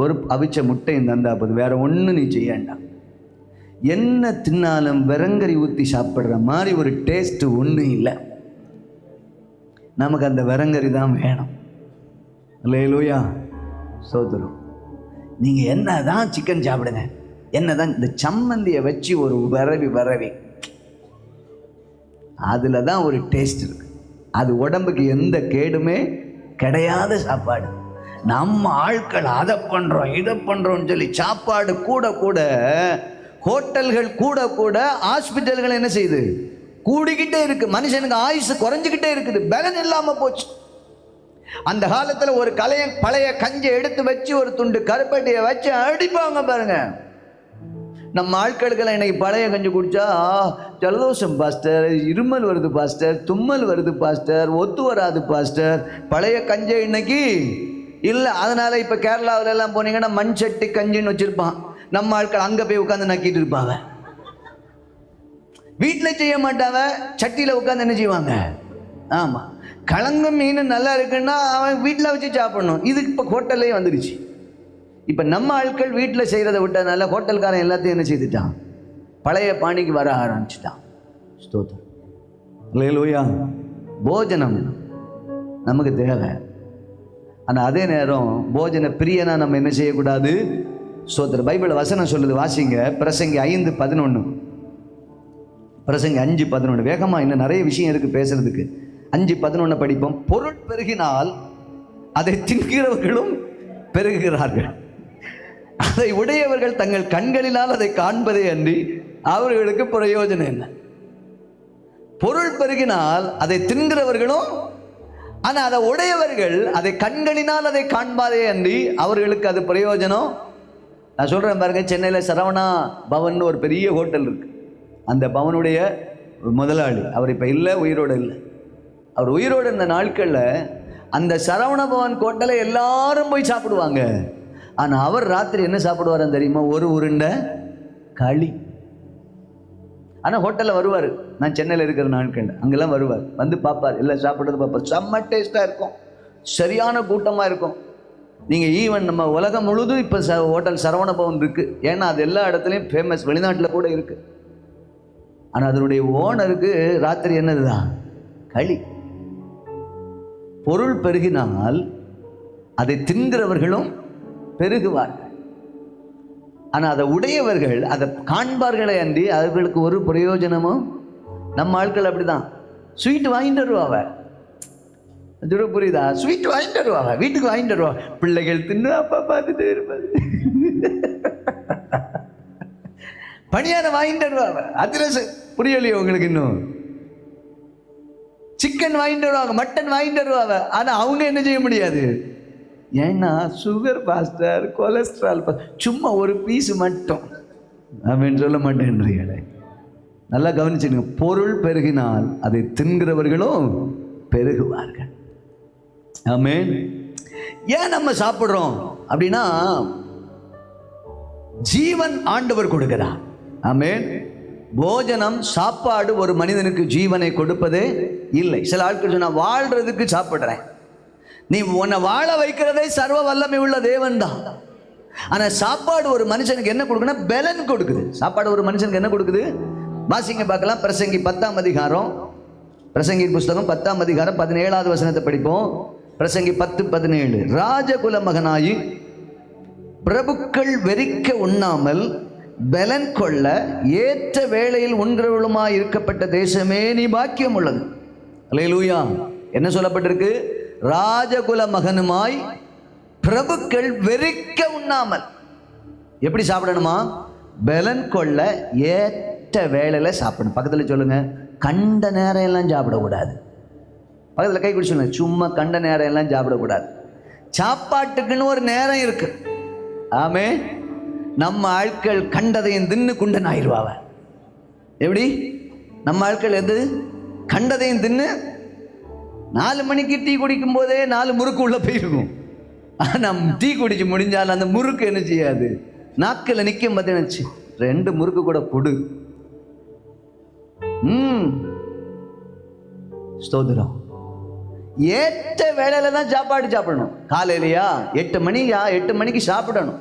ஒரு அவிச்ச முட்டையும் தந்தா போது, வேற ஒண்ணு நீ செய்ய வேண்டாம். என்ன தின்னாலும் வெரங்கரி ஊற்றி சாப்பிட்ற மாதிரி ஒரு டேஸ்ட் ஒன்றும் இல்லை. நமக்கு அந்த வெரங்கரி தான் வேணும். அல்லேலூயா. சோதரம். நீங்கள் என்ன தான் சிக்கன் சாப்பிடுங்க, என்ன தான் இந்த சம்மந்தியை வச்சு ஒரு வரவி அதில் தான் ஒரு டேஸ்ட் இருக்கு. அது உடம்புக்கு எந்த கேடுமே கிடையாத சாப்பாடு. நம்ம ஆட்கள் அதை பண்ணுறோம் இதை பண்ணுறோம்னு சொல்லி சாப்பாடு கூட கூட, ஹோட்டல்கள் கூட கூட, ஹாஸ்பிட்டல்கள் என்ன செய்யுது, கூடிக்கிட்டே இருக்கு. மனுஷனுக்கு ஆயுசு குறைஞ்சிக்கிட்டே இருக்குது, பலன் இல்லாம போச்சு. அந்த காலத்துல ஒரு பழைய கஞ்சை எடுத்து வச்சு ஒரு துண்டு கருப்பட்டியை வச்சு அடிப்பாங்க பாருங்க. நம்ம ஆட்களுக்கெல்லாம் இன்னைக்கு பழைய கஞ்சி குடிச்சா ஜலதோஷம் பாஸ்டர், இருமல் வருது பாஸ்டர், தும்மல் வருது பாஸ்டர், ஒத்து வராது பாஸ்டர். பழைய கஞ்சை இன்னைக்கு இல்லை. அதனால இப்ப கேரளாவில எல்லாம் போனீங்கன்னா மண் சட்டி கஞ்சின்னு வச்சிருப்பான். நம்ம ஆட்கள் அங்க போய் உட்காந்து நக்கிட்டு இருப்பாங்க. வீட்டில் செய்ய மாட்டாங்க, சட்டியில உட்காந்து என்ன செய்வாங்க. ஆமா, கலங்க மீன் நல்லா இருக்குன்னா அவன் வீட்டில் வச்சு சாப்பிடணும். இது இப்ப ஹோட்டல்லே வந்துடுச்சு. இப்ப நம்ம ஆட்கள் வீட்டில் செய்யறதை விட்டதுனால ஹோட்டல்காரன் எல்லாத்தையும் என்ன செய்துட்டான், பழைய பாணிக்கு வர ஆரம்பிச்சுட்டான். ஸ்தோத்திரம். அல்லேலூயா. போஜனம் நமக்கு தேவை. ஆனால் அதே நேரம் போஜன பிரியனா நம்ம என்ன செய்யக்கூடாது. ஸ்தோத்திரம். பைபிள் வசனம் சொல்லுது, வாசிங்க. பிரசங்கி 5:11. பிரசங்கி 5:11. வேகமா இன்னும் நிறைய விஷயம் இருக்கு பேசுறதுக்கு. 5:11 படிப்போம். பொருள் பெருகினால் அதை தின்கிறவர்களும் பெருகுகிறார்கள், அதை உடையவர்கள் தங்கள் கண்களினால் அதை காண்பதே அன்றி அவர்களுக்கு பிரயோஜனம் என்ன. பொருள் பெருகினால் அதை தின்கிறவர்களும், ஆனா அதை உடையவர்கள் அதை கண்களினால் அதை காண்பாதே அன்றி அவர்களுக்கு அது பிரயோஜனம். நான் சொல்றேன் பாருங்க, சென்னையில் சரவணா பவன் ஒரு பெரிய ஹோட்டல் இருக்கு. அந்த பவனுடைய முதலாளி அவர் இப்ப இல்லை, உயிரோடு இல்லை. அவர் உயிரோடு இருந்த நாட்கள்ல அந்த சரவண பவன் ஹோட்டலை எல்லாரும் போய் சாப்பிடுவாங்க. ஆனா அவர் ராத்திரி என்ன சாப்பிடுவாரு தெரியுமா, ஒரு உருண்டை களி. ஆனா ஹோட்டல்ல வருவார். நான் சென்னையில் இருக்கிற நாட்கள் அங்கெல்லாம் வருவார், வந்து பார்ப்பார், எல்லாம் சாப்பிட்றது பார்ப்பார். செம்ம டேஸ்டா இருக்கும், சரியான கூட்டமா இருக்கும். நீங்க ஈவன் நம்ம உலகம் முழுதும் இப்ப ஹோட்டல் சரவண பவன் இருக்கு. ஏன்னா அது எல்லா இடத்துலையும் ஃபேமஸ், வெளிநாட்டில் கூட இருக்கு. ஆனா அதனுடைய ஓனருக்கு ராத்திரி என்னதுதான், களி. பொருள் பெருகினால் அதை தின்கிறவர்களும் பெருகுவார்கள், ஆனா அதை உடையவர்கள் அதை காண்பார்களே அன்றி அவர்களுக்கு ஒரு பிரயோஜனமும். நம்ம ஆட்கள் அப்படிதான், ஸ்வீட் வாங்கிட்டு வருவாங்க. புரியுதா? ஸ்வீட் வாங்கிட்டு வருவாங்க, வீட்டுக்கு வாங்கிட்டு வருவாங்க. பிள்ளைகள் தின்னு அப்பா பார்த்துட்டு இருப்பாரு. பணியாரம் வாங்கிட்டு வருவாங்க, அதிரசம். புரியலையோ உங்களுக்கு? இன்னும் சிக்கன் வாங்கிட்டு வருவாங்க, மட்டன் வாங்கிட்டு வருவாங்க. ஆனா அவங்க என்ன செய்ய முடியாது, ஏன்னா சுகர் பாஸ்டர், கொலஸ்ட்ரால், சும்மா ஒரு பீஸ் மட்டும் அப்படின்னு சொல்ல மாட்டேன்றீங்களே. நல்லா கவனிச்சுங்க. பொருள் பெருகினால் அதை தின்கிறவர்களும் பெருகுவார்கள். ஆமென். ஏன் நம்ம சாப்பிடுறோம் அப்படின்னா, ஜீவன் ஆண்டவர் கொடுக்கிறார். ஆமென். போஜனம், சாப்பாடு ஒரு மனிதனுக்கு ஜீவனை கொடுப்பதே இல்லை. சில ஆட்கள் சொன்னா வாழ்றதுக்கு சாப்பிடுறேன். நீ உன்னை வாழ வைக்கிறதே சர்வ வல்லமை உள்ள தேவன் தான். ஆனா சாப்பாடு ஒரு மனுஷனுக்கு என்ன கொடுக்குன்னா, பலன் கொடுக்குது. சாப்பாடு ஒரு மனுஷனுக்கு என்ன கொடுக்குது? வாசிங்க பார்க்கலாம். பிரசங்கி 10ஆம் அதிகாரம், பிரசங்கி புஸ்தகம் 10ஆம் அதிகாரம் 17வது வசனத்தை படிப்போம். பிரசங்கி 10:17. ராஜகுல மகனாயி பிரபுக்கள் வெறிக்க உண்ணாமல் பலன் கொள்ள ஏற்ற வேளையில் உண்கிறவளுமாய் இருக்கப்பட்ட தேசமே நீ பாக்கியம் உள்ளது. அல்லேலூயா. என்ன சொல்லப்பட்டிருக்கு? ராஜகுல மகனுமாய் பிரபுக்கள் வெறிக்க உண்ணாமல். எப்படி சாப்பிடணுமா? பலன் கொள்ள ஏற்ற வேளையில சாப்பிடணும். பக்கத்தில் சொல்லுங்க, கண்ட நேரம் எல்லாம் சாப்பிடக்கூடாது. பக்கத்தில் கை குடிச்சு சொல்லுங்க, சும்மா கண்ட நேரம் எல்லாம் சாப்பிடக்கூடாது. சாப்பாட்டுக்குன்னு ஒரு நேரம் இருக்கு. ஆமே. நம்ம ஆட்கள் கண்டதையும் தின்னு குண்டன் ஆயிடுவாவ. எப்படி நம்ம ஆட்கள் எது? கண்டதையும் தின்னு. 4 மணிக்கு டீ குடிக்கும் போதே 4 முறுக்கு உள்ள போயிருக்கும். நம் டீ குடிச்சு முடிஞ்சாலும் அந்த முறுக்கு என்ன செய்யாது, நாக்கில் நிற்கும். பார்த்தீங்கன்னு 2 முறுக்கு கூட கொடு. ஸ்தோத்திரம். ஏற்ற வேலையில தான் சாப்பாடு சாப்பிடணும். காலையிலையா 8 மணியா 8 மணிக்கு சாப்பிடணும்.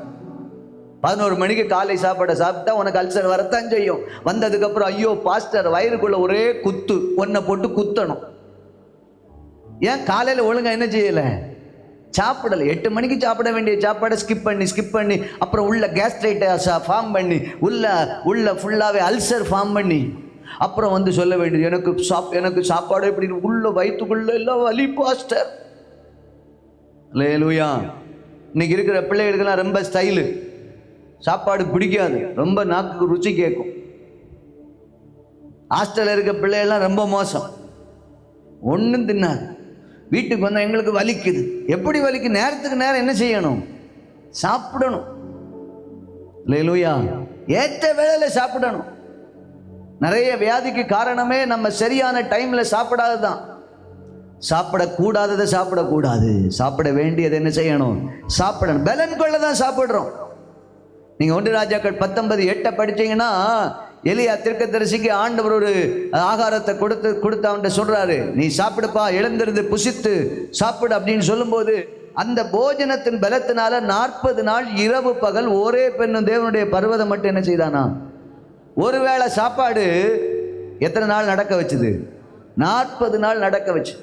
11 மணிக்கு காலை சாப்பாடை சாப்பிட்டா உனக்கு அல்சர் வரத்தான் செய்யும். வந்ததுக்கப்புறம் ஐயோ பாஸ்டர் வயிறுக்குள்ள ஒரே குத்து, ஒன்றை போட்டு குத்தணும். ஏன் காலையில் ஒழுங்கா என்ன செய்யலை? சாப்பிடலை. 8 மணிக்கு சாப்பிட வேண்டிய சாப்பாடை ஸ்கிப் பண்ணி அப்புறம் உள்ள கேஸ்ட்ரைட்டை ஃபார்ம் பண்ணி உள்ள ஃபுல்லாகவே அல்சர் ஃபார்ம் பண்ணி அப்புறம் வந்து சொல்ல வேண்டியது, எனக்கு சாப்பாடு எப்படி உள்ள வயிற்றுக்குள்ள எல்லாம் வலி பாஸ்டர். அல்லேலூயா. இன்னைக்கு இருக்கிற பிள்ளைகளுக்கெல்லாம் ரொம்ப ஸ்டைலு, சாப்பாடு பிடிக்காது, ரொம்ப நாக்கு ருச்சி கேட்கும். ஹாஸ்டலில் இருக்க பிள்ளைகள்லாம் ரொம்ப மோசம், ஒன்றும் தின்னாது. வீட்டுக்கு வந்தால் எங்களுக்கு வலிக்குது. எப்படி வலிக்கு? நேரத்துக்கு நேரம் என்ன செய்யணும்? சாப்பிடணும். அல்லேலூயா. ஏற்ற வேளையில் சாப்பிடணும். நிறைய வியாதிக்கு காரணமே நம்ம சரியான டைம்ல சாப்பிடாததான். சாப்பிடக்கூடாததை சாப்பிடக்கூடாது, சாப்பிட வேண்டியது என்ன செய்யணும்? சாப்பிடணும். பலன் கொள்ள தான் சாப்பிடுறோம். நீங்க 1 ராஜாக்கள் 19:8 படிச்சீங்கன்னா, எலியா தீர்க்கதரிசிக்கு ஆண்டவர் ஒரு ஆகாரத்தை கொடுத்து அவன்கிட்ட சொல்றாரு, நீ சாப்பிடுப்பா, எழுந்திருந்து புசித்து சாப்பிடு அப்படின்னு சொல்லும்போது, அந்த போஜனத்தின் பலத்தினால 40 நாள் இரவு பகல் ஒரே பெண்ணும் தேவனுடைய பர்வதம் மட்டும் என்ன செய்தானா? ஒருவேளை சாப்பாடு எத்தனை நாள் நடக்க வச்சுது? 40 நாள் நடக்க வச்சு.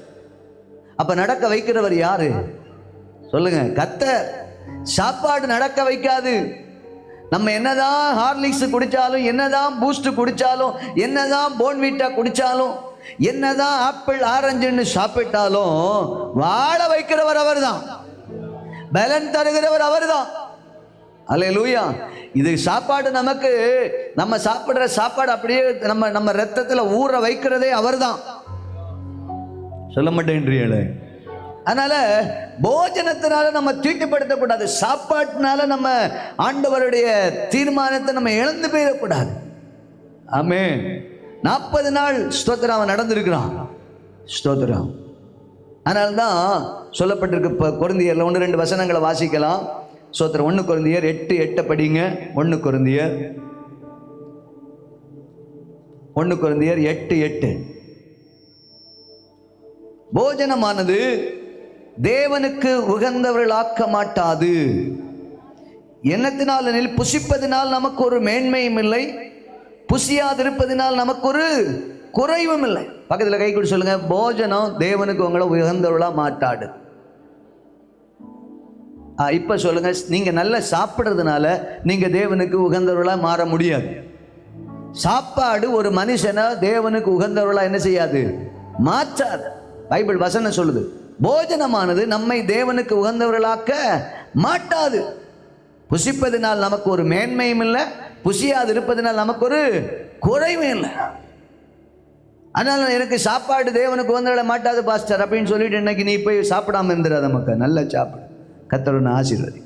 அப்ப நடக்க வைக்கிறவர் யாரு? சொல்லுங்க, கர்த்தர். சாப்பாடு நடக்க வைக்காது. நம்ம என்னதான் ஹார்லிக்ஸ் குடிச்சாலும், என்னதான் பூஸ்ட் குடிச்சாலும், என்னதான் போன்விட்டா குடிச்சாலும், என்னதான் ஆப்பிள் ஆரஞ்சுன்னு சாப்பிட்டாலும் வாழ வைக்கிறவர் அவர் தான், பலன் தருகிறவர் அவர் தான். அல்லேலூயா. இது சாப்பாடு நமக்கு, நம்ம சாப்பிடுற சாப்பாடு அப்படியே நம்ம ரத்தத்துல ஊற வைக்கிறதே அவர் தான். சொல்ல மாட்டேன்றீங்களே. அதனால போஜனத்தினால நம்ம தீட்டுப்படுத்தக்கூடாது. சாப்பாட்டினால நம்ம ஆண்டவருடைய தீர்மானத்தை நம்ம இழந்து போயிடக்கூடாது. ஆமென். 40 நாள் ஸ்தோத்திரம் அவன் நடந்திருக்கிறான். ஸ்தோத்திரம். அதனால்தான் சொல்லப்பட்டிருக்கு. கொரிந்தியர்ல 1-2 வசனங்களை வாசிக்கலாம். ஸ்தோத்திரம். 1 கொரிந்தியர் 8:8 படிங்க. 1 கொரிந்தியர் 8:8. போஜனமானது தேவனுக்கு உகந்தவர்களாக்க மாட்டாது. எண்ணத்தினால் எனில் புசிப்பதினால் நமக்கு ஒரு மேன்மையும் இல்லை, புசியாதிருப்பதினால் நமக்கு ஒரு குறைவும் இல்லை. பக்கத்தில் கை கொடு சொல்லுங்க, போஜனம் தேவனுக்கு உங்களை உகந்தவர்களா மாட்டாது. இப்ப சொல்லுங்க, நீங்க நல்லா சாப்பிடுறதுனால நீங்க தேவனுக்கு உகந்தவர்களா மாற முடியாது. சாப்பாடு ஒரு மனுஷனை தேவனுக்கு உகந்தவர்களா என்ன செய்யாது? மாற்றாது. பைபிள் வசனம் சொல்லுது, போஜனமானது நம்மை தேவனுக்கு உகந்தவர்களாக்க மாட்டாது. புசிப்பதினால் நமக்கு ஒரு மேன்மையும் இல்லை, புசியாது இருப்பதினால் நமக்கு ஒரு குறைவும் இல்லை. அதனால எனக்கு சாப்பாடு தேவனுக்கு உகந்தவர்கள மாட்டாது பாஸ்டர் அப்படின்னு சொல்லிட்டு இன்னைக்கு நீ போய் சாப்பிடாம இருந்துடாத. மக்கள் நல்லா சாப்பிடு, கர்த்தர் உன்னை ஆசீர்வதிப்பார்.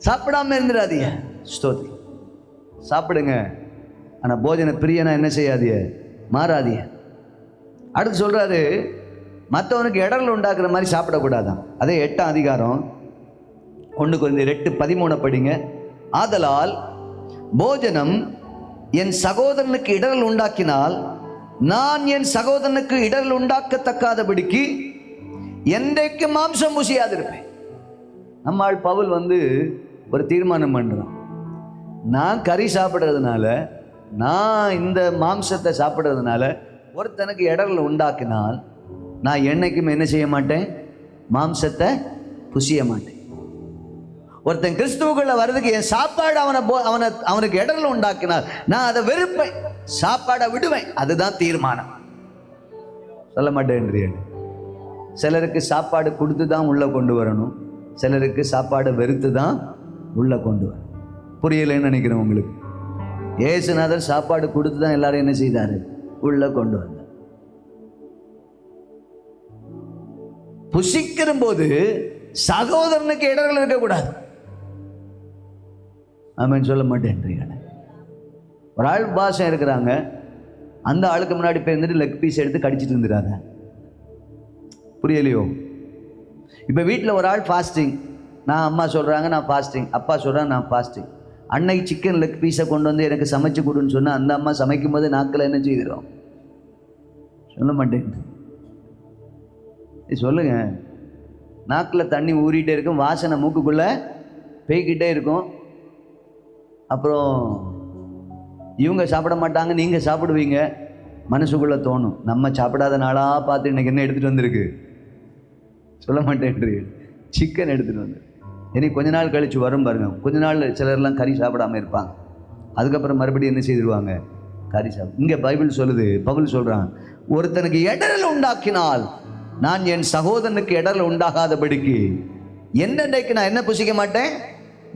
சாப்பிடாம இருந்துடாதீங்க. ஸ்தோத்திரம். சாப்பிடுங்க, ஆனால் போஜன பிரியனா என்ன செய்யாதீங்க? மாறாதீங்க. அடுத்து சொல்றாரு, மற்றவனுக்கு இடர்கள் உண்டாக்குற மாதிரி சாப்பிடக்கூடாதான். அதே 8ஆம் அதிகாரம் 1 கொரிந்தியர் 8:13 படிங்க. ஆதலால் போஜனம் என் சகோதரனுக்கு இடர்கள் உண்டாக்கினால் நான் என் சகோதரனுக்கு இடர்கள் உண்டாக்கத்தக்காதபடிக்கு என்றைக்கு மாம்சம் புசியாதிருப்பேன். நம்மால் பவுல் ஒரு தீர்மானம் பண்றான், நான் கறி சாப்பிட்றதுனால, நான் இந்த மாம்சத்தை சாப்பிட்றதுனால ஒருத்தனுக்கு இடர்கள் உண்டாக்கினால் நான் என்னைக்கும் என்ன செய்ய மாட்டேன்? மாம்சத்தை புசிய மாட்டேன். ஒருத்தன் கிறிஸ்துவுக்குள்ள வர்றதுக்கு என் சாப்பாடு அவனுக்கு இடர்கள் உண்டாக்கினார், நான் அதை வெறுப்பேன், சாப்பாடை விடுவேன். அதுதான் தீர்மானம். சொல்ல மாட்டேன். சிலருக்கு சாப்பாடு கொடுத்து தான் உள்ளே கொண்டு வரணும், சிலருக்கு சாப்பாடு வெறுத்து தான் உள்ளே கொண்டு வரணும். புரியலைன்னு நினைக்கிறேன் உங்களுக்கு. இயேசுநாதர் சாப்பாடு கொடுத்து தான் எல்லாரும் என்ன செய்தார்? உள்ளே கொண்டு வந்தார். புசிக்கிற போது சகோதரனுக்கு இடர்கள் இருக்கக்கூடாது. ஆமென் சொல்ல மாட்டேன்றீங்க. ஒரு ஆள் பாஷம் இருக்கிறாங்க, அந்த ஆளுக்கு முன்னாடி போய் இருந்துட்டு லெக் பீஸ் எடுத்து கடிச்சிட்டு இருந்துறாங்க. புரியலையோ? இப்போ வீட்டில் ஒரு ஆள் ஃபாஸ்டிங், நான் அம்மா சொல்கிறாங்க நான் ஃபாஸ்டிங், அப்பா சொல்கிறாங்க நான் ஃபாஸ்டிங். அன்னைக்கு சிக்கன் லெக் பீஸை கொண்டு வந்து எனக்கு சமைச்சு கொடுன்னு சொன்னால் அந்த அம்மா சமைக்கும் போது நாக்கில் என்ன செய்திடும்? சொல்ல மாட்டேன். சொல்லுங்க. நாக்கில் தண்ணி ஊறிட்டே இருக்கும், வாசனை மூக்குக்குள்ளே பேய்கிட்டே இருக்கும். அப்புறம் இவங்க சாப்பிட மாட்டாங்க, நீங்கள் சாப்பிடுவீங்க. மனசுக்குள்ளே தோணும், நம்ம சாப்பிடாத நாளாக பார்த்து இன்றைக்கி என்ன எடுத்துகிட்டு வந்திருக்கு? சொல்ல மாட்டேன்றீ, சிக்கன் எடுத்துகிட்டு வந்து. இனி கொஞ்ச நாள் கழித்து வரும் பாருங்க. கொஞ்ச நாள் சிலர்லாம் கறி சாப்பிடாமல் இருப்பாங்க, அதுக்கப்புறம் மறுபடியும் என்ன செய்திருவாங்க? கறி சாப்பிடு. இங்கே பைபிள் சொல்லுது, பவுல் சொல்கிறான், ஒருத்தனுக்கு இடரல் உண்டாக்கினால் நான் என் சகோதரனுக்கு இடரல் உண்டாகாதபடிக்கு என்னைக்கு நான் என்ன புசிக்க மாட்டேன்?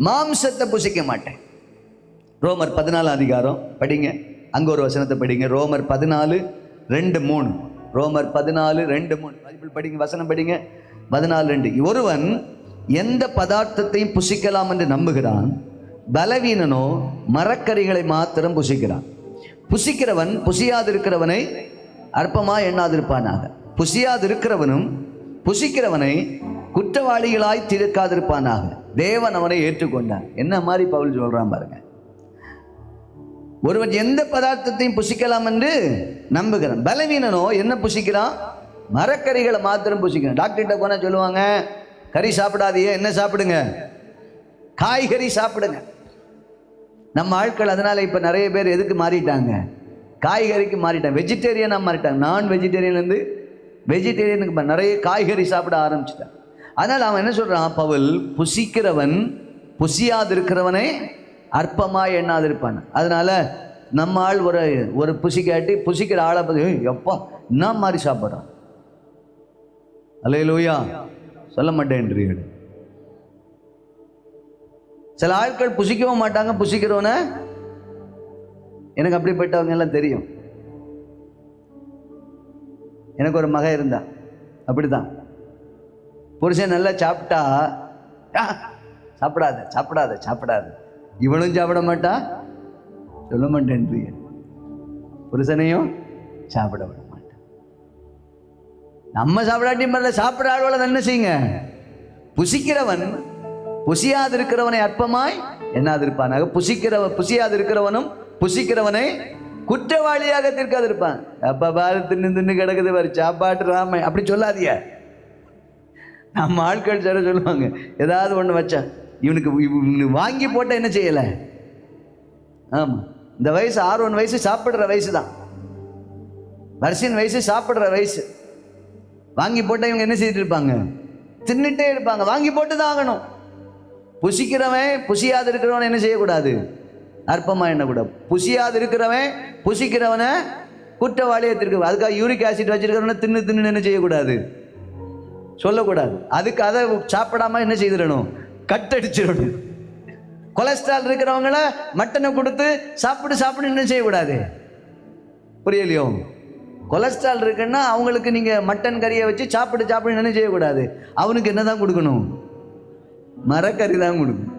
மாம்சத்தை புசிக்க மாட்டேன். ரோமர் 14 அதிகாரம் படிங்க, அங்கே ஒரு வசனத்தை படிங்க. ரோமர் 14:2-3. ரோமர் 14:2-3 பைபிள் படிங்க, வசனம் படிங்க. 14:2. ஒருவன் எந்த பதார்த்தத்தையும் புசிக்கலாம் என்று நம்புகிறான், பலவீனனோ மரக்கறிகளை மாத்திரம் புசிக்கிறான். புசிக்கிறவன் புசியாதிருக்கிறவனை அற்பமாய் எண்ணாதிருப்பானாக. புசியாதிருக்கிறவனும் புசிக்கிறவனை குற்றவாளிகளாய் தீர்க்காதிருப்பானாக. தேவன் அவனை ஏற்றுக்கொண்டான். என்ன மாதிரி பவுல் சொல்றான் பாருங்க. ஒருவன் எந்த பதார்த்தத்தையும் புசிக்கலாம் என்று நம்புகிறான், பலவீனனோ என்ன புசிக்கிறான்? மரக்கறிகளை மாத்திரம் புசிக்கிறான். டாக்டர்கிட்ட போனா சொல்லுவாங்க, கறி சாப்பிடாதீங்க, என்ன சாப்பிடுங்க? காய்கறி சாப்பிடுங்க. நம்ம ஆட்கள் அதனால இப்ப நிறைய பேர் எதுக்கு மாறிட்டாங்க? காய்கறிக்கு மாறிட்டாங்க, வெஜிடேரியனாக மாறிட்டாங்க. நான் வெஜிடேரியன்லேருந்து வெஜிடேரியனுக்கு நிறைய காய்கறி சாப்பிட ஆரம்பிச்சிட்டான். அதனால் அவன் என்ன சொல்கிறான் பவுல்? புசிக்கிறவன் புசியாதிருக்கிறவனை அற்பமாய் எண்ணாதிருப்பான். அதனால் நம்ம ஆள் ஒரு புசிக்காட்டி புசிக்கிற ஆளை பற்றி எப்பா என்ன மாதிரி சாப்பிட்றான்? அல்லேலூயா சொல்ல மாட்டேன்றீங்க. சில ஆட்கள் புசிக்கவும் மாட்டாங்க, புசிக்கிறவன எனக்கு அப்படிப்பட்டவங்க எல்லாம் தெரியும். எனக்கு ஒரு மக இருந்தா அப்படிதான். புருஷன் நல்லா சாப்பிட்டா சாப்பிடாத சாப்பிடாத சாப்பிடாத, இவனும் சாப்பிட மாட்டா. சொல்ல மாட்டேன்றீங்க. புருஷனையும் சாப்பிட விட மாட்டான். நம்ம சாப்பிடாட்டி மேல சாப்பிட ஆழ்வளை என்ன செய்யுங்க? புசிக்கிறவன் புசியாதிருக்கிறவனை அற்பமாய் எண்ணாதிருப்பானாக. புசியாதிருக்கிறவனும் புசிக்கிறவனை குற்றவாளியாக தீர்க்காதிருப்பான். அப்ப பாரு தின்னு தின்னு கிடக்குது பாரு சாப்பாட்டு ராம, அப்படி சொல்லாதீங்க. நம்ம ஆட்கள் சார் சொல்லுவாங்க, ஏதாவது ஒன்று வச்சா இவனுக்கு வாங்கி போட்ட என்ன செய்யலை? ஆமா, இந்த வயசு 6-1 வயசு சாப்பிடுற வயசு தான், வருஷன் வயசு சாப்பிடுற வயசு. வாங்கி போட்ட இவங்க என்ன செய்துட்டு இருப்பாங்க? தின்னுட்டே இருப்பாங்க. வாங்கி போட்டு தான் ஆகணும். புசிக்கிறவன் புசியாது இருக்கிறவன் என்ன செய்யக்கூடாது? அற்பமா எண்ணக்கூடாது. புசியாது இருக்கிறவன் புசிக்கிறவனை குற்றவாளியை திருக்க. அதுக்காக யூரிக் ஆசிட் வச்சிருக்கிறவனை தின்னு தின்னு என்ன செய்யக்கூடாது? சொல்லக்கூடாது. அதுக்கு அதை சாப்பிடாம என்ன செய்திடணும்? கட்டடிச்சிடணும். கொலஸ்ட்ரால் இருக்கிறவங்கள மட்டனை கொடுத்து சாப்பிடு என்ன செய்யக்கூடாது? புரியலையோ? கொலஸ்ட்ரால் இருக்குன்னா அவங்களுக்கு நீங்க மட்டன் கறியை வச்சு சாப்பிடு என்ன செய்யக்கூடாது? அவனுக்கு என்னதான் கொடுக்கணும்? மரக்கறி தான் கொடுக்கணும்.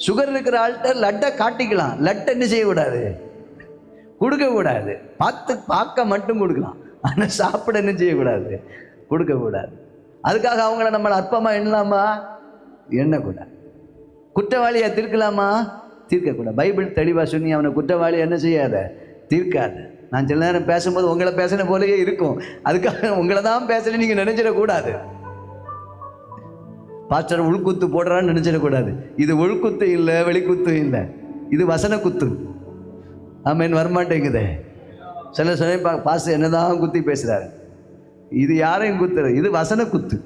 சுகர் இருக்கிற ஆள்கிட்ட லட்டை காட்டிக்கலாம், லட்டை என்ன செய்யக்கூடாது? கொடுக்க கூடாது. பார்க்க மட்டும் கொடுக்கலாம், ஆனால் சாப்பிட என்ன செய்யக்கூடாது? கொடுக்க கூடாது. அதுக்காக அவங்கள நம்மளை அற்பமா எண்ணலாமா? எண்ணக்கூடாது. குற்றவாளியா தீர்க்கலாமா? தீர்க்கக்கூடாது. பைபிள் தெளிவாக சொல்லி அவனை குற்றவாளி என்ன செய்யாத? தீர்க்காத. நான் சில நேரம் பேசும்போது உங்களை பேசின போலயே இருக்கும், அதுக்காக உங்களை தான் பேசுறேன்னு நீங்க நினைச்சிடக்கூடாது. பாஸ்டர் உள்குத்து போடுறான்னு நினைச்சிடக்கூடாது. இது உள்குத்து இல்லை, வெளிக்குத்து இல்லை, இது வசன குத்து. ஆமேன். வரமாட்டேங்குதே. சில சமயம் பாஸ்டர் என்னதான் குத்தி பேசுறாரு, இது யாரையும் குத்துற, இது வசன குத்து.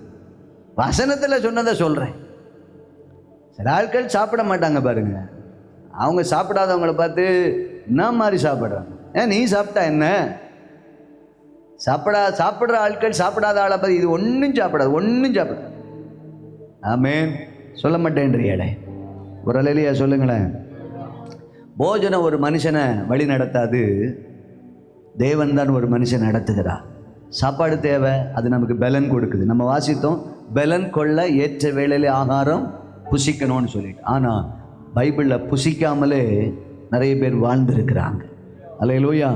வசனத்தில் சொன்னதை சொல்றேன். சில ஆட்கள் சாப்பிட மாட்டாங்க பாருங்க. அவங்க சாப்பிடாதவங்களை பார்த்து என்ன மாதிரி சாப்பிட்றாங்க? நீ சாப்பிட்டா என்ன? சாப்பிட்ற ஆட்கள் சாப்பிடாத ஆளை பற்றி இது ஒன்றும் சாப்பிடாது. ஆமென். சொல்ல மாட்டேன்றீங்களே, ஒரு அல்லேலூயா சொல்லுங்களேன். போஜனம் ஒரு மனுஷனை வழி நடத்தாது, தேவன் தான் ஒரு மனுஷன் நடத்துகிறார். சாப்பாடு தேவை, அது நமக்கு பலன் கொடுக்குது. நம்ம வாசித்தோம், பலன் கொள்ள ஏற்ற வேளையிலே ஆகாரம் புசிக்கணும்னு சொல்லிட்டு. ஆனால் பைபிளில் புசிக்காமலே நிறைய பேர் வாழ்ந்துருக்கிறாங்க. அல்லேலூயா.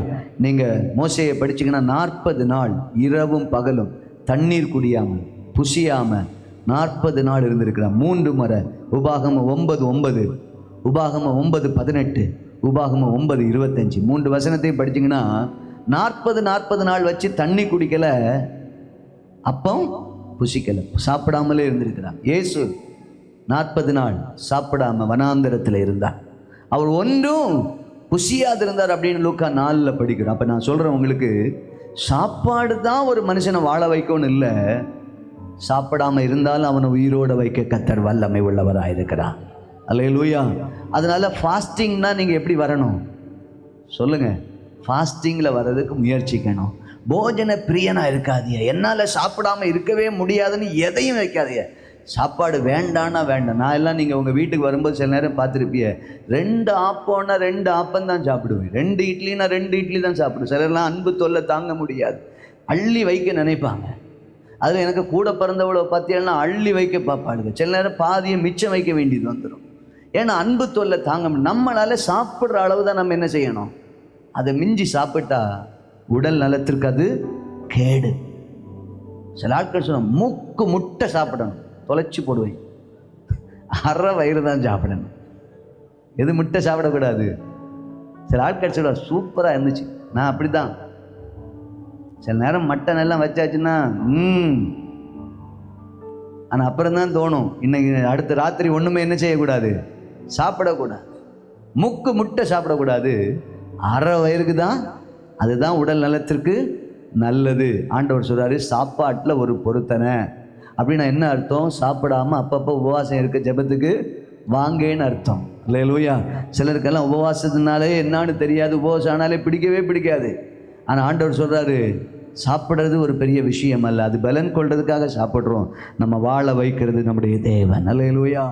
நீங்கள் மோசேயை படிச்சிங்கன்னா 40 நாள் இரவும் பகலும் தண்ணீர் குடியாமல் புசியாமல் 40 நாள் இருந்திருக்கிறான். 3 முறை உபாகமம் 9:9, உபாகமம் 9:18, உபாகமம் 9:25 3 வசனத்தையும் படிச்சிங்கன்னா 40 நாள் வச்சு தண்ணி குடிக்கலை, அப்போ புசிக்கலை, சாப்பிடாமலே இருந்திருக்கிறான். இயேசு 40 நாள் சாப்பிடாம வனாந்தரத்தில் இருந்தார். அவர் ஒன்றும் புசியாது இருந்தார் அப்படின்னு லூக்கா 4 படிக்கிறோம். அப்போ நான் சொல்கிறேன் உங்களுக்கு, சாப்பாடு தான் ஒரு மனுஷனை வாழ வைக்கணும்னு இல்லை, சாப்பிடாமல் இருந்தாலும் அவனை உயிரோடு வைக்க கர்த்தர் வல்லமை உள்ளவராக இருக்கிறார். அல்லேலூயா. அதனால ஃபாஸ்டிங்னா நீங்கள் எப்படி வரணும் சொல்லுங்கள். ஃபாஸ்டிங்கில் வர்றதுக்கு முயற்சிக்கணும். போஜன பிரியனாக இருக்காதீங்க. என்னால் சாப்பிடாமல் இருக்கவே முடியாதுன்னு எதையும் வைக்காதீங்க. சாப்பாடு வேண்டான்னா வேண்டாம். நான் எல்லாம் நீங்கள் உங்கள் வீட்டுக்கு வரும்போது சில நேரம் பார்த்துருப்பிய, 2 ஆப்பம்னா 2 ஆப்பம் தான் சாப்பிடுவேன், 2 இட்லினா 2 இட்லி தான் சாப்பிடுவேன். சிலர்லாம் அன்பு தொல்லை தாங்க முடியாது, அள்ளி வைக்க நினைப்பாங்க. அதில் எனக்கு கூட பிறந்தவளோ பார்த்தீங்கன்னா அள்ளி வைக்க பார்ப்பாளுங்க. சில நேரம் பாதியை மிச்சம் வைக்க வேண்டியது வந்துடும். ஏன்னா அன்பு தொல்லை தாங்க முடியும். நம்மளால் சாப்பிட்ற அளவு தான் நம்ம என்ன செய்யணும், அதை மிஞ்சி சாப்பிட்டா உடல் நலத்திற்கு அது கேடு. சில ஆட்கள் சொன்ன மூக்கு முட்டை சாப்பிடணும், தொலைச்சி போடுவேன். அரை வயிறு தான் சாப்பிடணும், எது முட்டை சாப்பிடக்கூடாது. சில ஆட்கள் சொல்ல சூப்பராக இருந்துச்சு, நான் அப்படி தான். சில நேரம் மட்டன் எல்லாம் வச்சாச்சுன்னா ஆனால் அப்புறம் தான் தோணும், இன்னைக்கு அடுத்த ராத்திரி ஒன்றுமே என்ன செய்யக்கூடாது, சாப்பிடக்கூடாது. முக்கு முட்டை சாப்பிடக்கூடாது, அரை வயிறுக்கு தான், அதுதான் உடல் நலத்திற்கு நல்லது. ஆண்டவர் சொல்கிறாரு, சாப்பாட்டில் ஒரு பொருத்தனை. அப்படின்னா என்ன அர்த்தம், சாப்பிடாமல் அப்பப்போ உபவாசம் இருக்க ஜெபத்துக்கு வாங்கேன்னு அர்த்தம். அல்லேலூயா. சிலருக்கெல்லாம் உபவாசத்தினாலே என்னான்னு தெரியாது, உபவாசம் ஆனாலே பிடிக்காது. ஆனால் ஆண்டவர் சொல்கிறாரு, சாப்பிட்றது ஒரு பெரிய விஷயம் அல்ல, அது பலன் கொள்றதுக்காக சாப்பிட்றோம். நம்ம வாழ வைக்கிறது நம்முடைய தேவன். அல்லேலூயா.